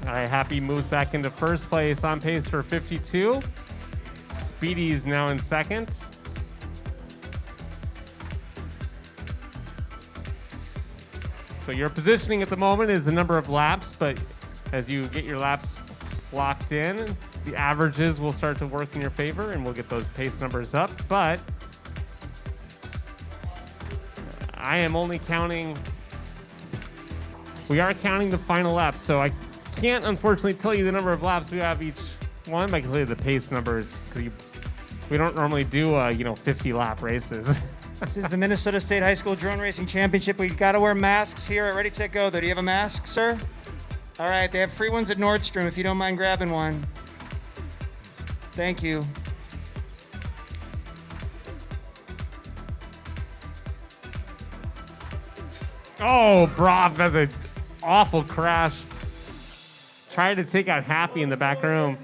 right, Happy moves back into first place on pace for 52. Speedy's now in second. So your positioning at the moment is the number of laps, but as you get your laps locked in, the averages will start to work in your favor and we'll get those pace numbers up. But I am only counting, we are counting the final laps. So I can't unfortunately tell you the number of laps we have each one, but I can tell you the pace numbers because we don't normally do 50 lap races. This is the Minnesota State High School Drone Racing Championship. We got to wear masks here at RdyTechGo. Do you have a mask, sir? All right, they have free ones at Nordstrom if you don't mind grabbing one. Thank you. Oh, Broth has an awful crash. Tried to take out Happy in the back room.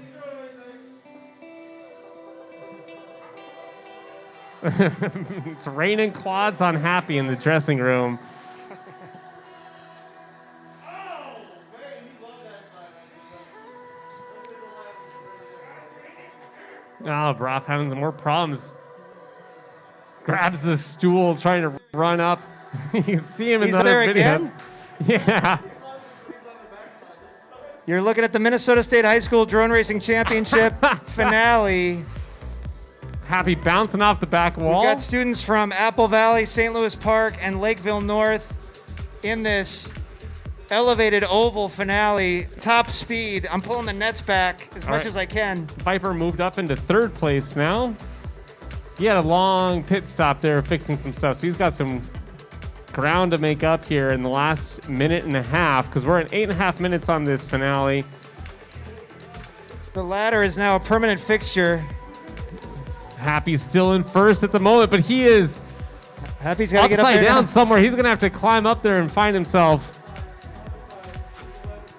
It's raining quads on Happy in the dressing room. Oh, Broth having some more problems. Grabs the stool, trying to run up. You can see him in the other videos. Again? Yeah. You're looking at the Minnesota State High School Drone Racing Championship finale. Happy bouncing off the back wall. We've got students from Apple Valley, St. Louis Park, and Lakeville North in this elevated oval finale. Top speed. I'm pulling the nets back as much as I can. Viper moved up into third place now. He had a long pit stop there fixing some stuff, so he's got some ground to make up here in the last minute and a half because we're at 8.5 minutes on this finale. The ladder is now a permanent fixture. Happy's still in first at the moment, but he is Happy's got to get up there upside down now. somewhere. He's going to have to climb up there and find himself.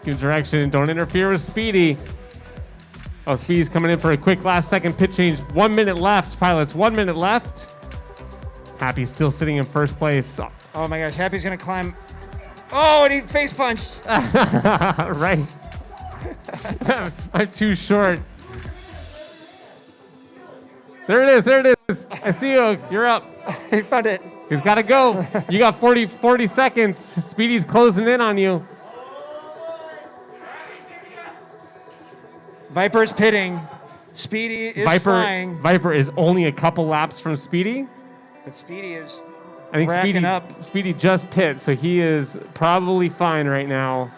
Give direction. Don't interfere with Speedy. Oh, Speedy's coming in for a quick last second pit change. 1 minute left, pilots. 1 minute left. Happy's still sitting in first place. Oh my gosh, Happy's going to climb. Oh, and he face punched. Right. I'm too short. There it is. There it is. I see you. You're up. He found it. He's got to go. You got 40 seconds. Speedy's closing in on you. Viper's pitting. Speedy is flying. Viper is only a couple laps from Speedy. But Speedy is I think racking up. Speedy just pit, so he is probably fine right now.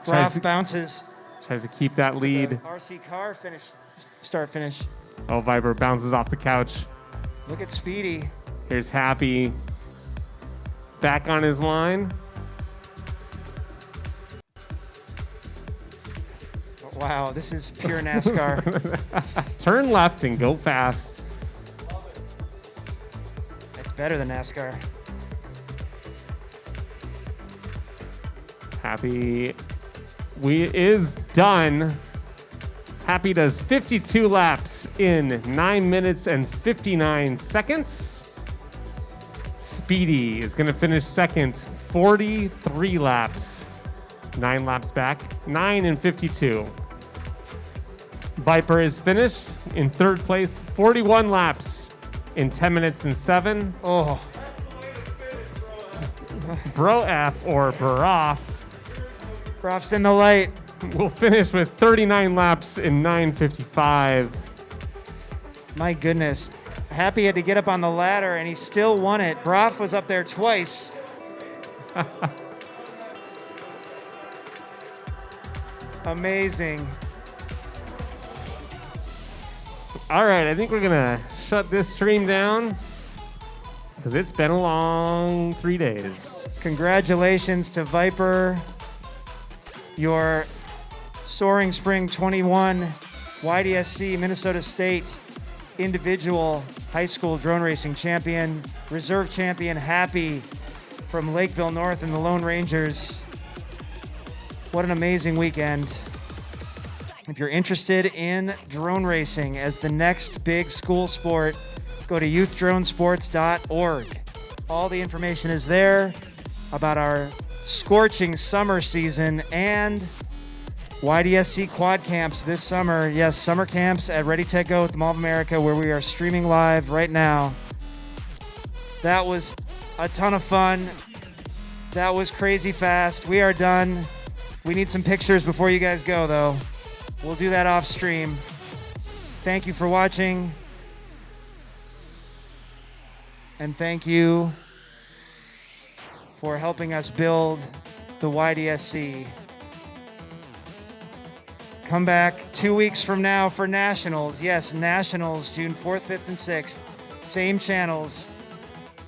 Broth bounces. Tries to keep that lead. RC car finish. Start finish. Oh, Viper bounces off the couch. Look at Speedy. Here's Happy. Back on his line. Wow, this is pure NASCAR. Turn left and go fast. It's better than NASCAR. Happy is done. Happy does 52 laps in 9 minutes and 59 seconds. Speedy is going to finish second, 43 laps. 9 laps back, 9 and 52. Viper is finished in third place, 41 laps in 10 minutes and 7. Oh, Bro F or Baroff Prof's in the light. will finish with 39 laps in 9:55. My goodness. Happy had to get up on the ladder and he still won it. Broff was up there twice. Amazing. All right, I think we're gonna shut this stream down because it's been a long 3 days. Congratulations to Viper, your Soaring Spring 21 YDSC Minnesota State individual high school drone racing champion, reserve champion Happy from Lakeville North and the Lone Rangers. What an amazing weekend. If you're interested in drone racing as the next big school sport, go to youthdronesports.org. All the information is there about our scorching summer season and YDSC quad camps this summer. Yes, summer camps at RdyTechGo at the Mall of America, where we are streaming live right now. That was a ton of fun. That was crazy fast. We are done. We need some pictures before you guys go, though. We'll do that off stream. Thank you for watching. And thank you for helping us build the YDSC. Come back 2 weeks from now for Nationals. Yes, Nationals, June 4th, 5th, and 6th. Same channels.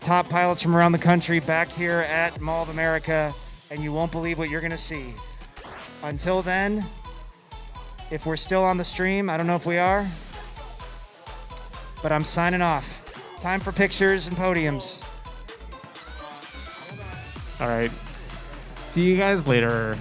Top pilots from around the country back here at Mall of America, and you won't believe what you're going to see. Until then, if we're still on the stream, I don't know if we are, but I'm signing off. Time for pictures and podiums. All right, see you guys later.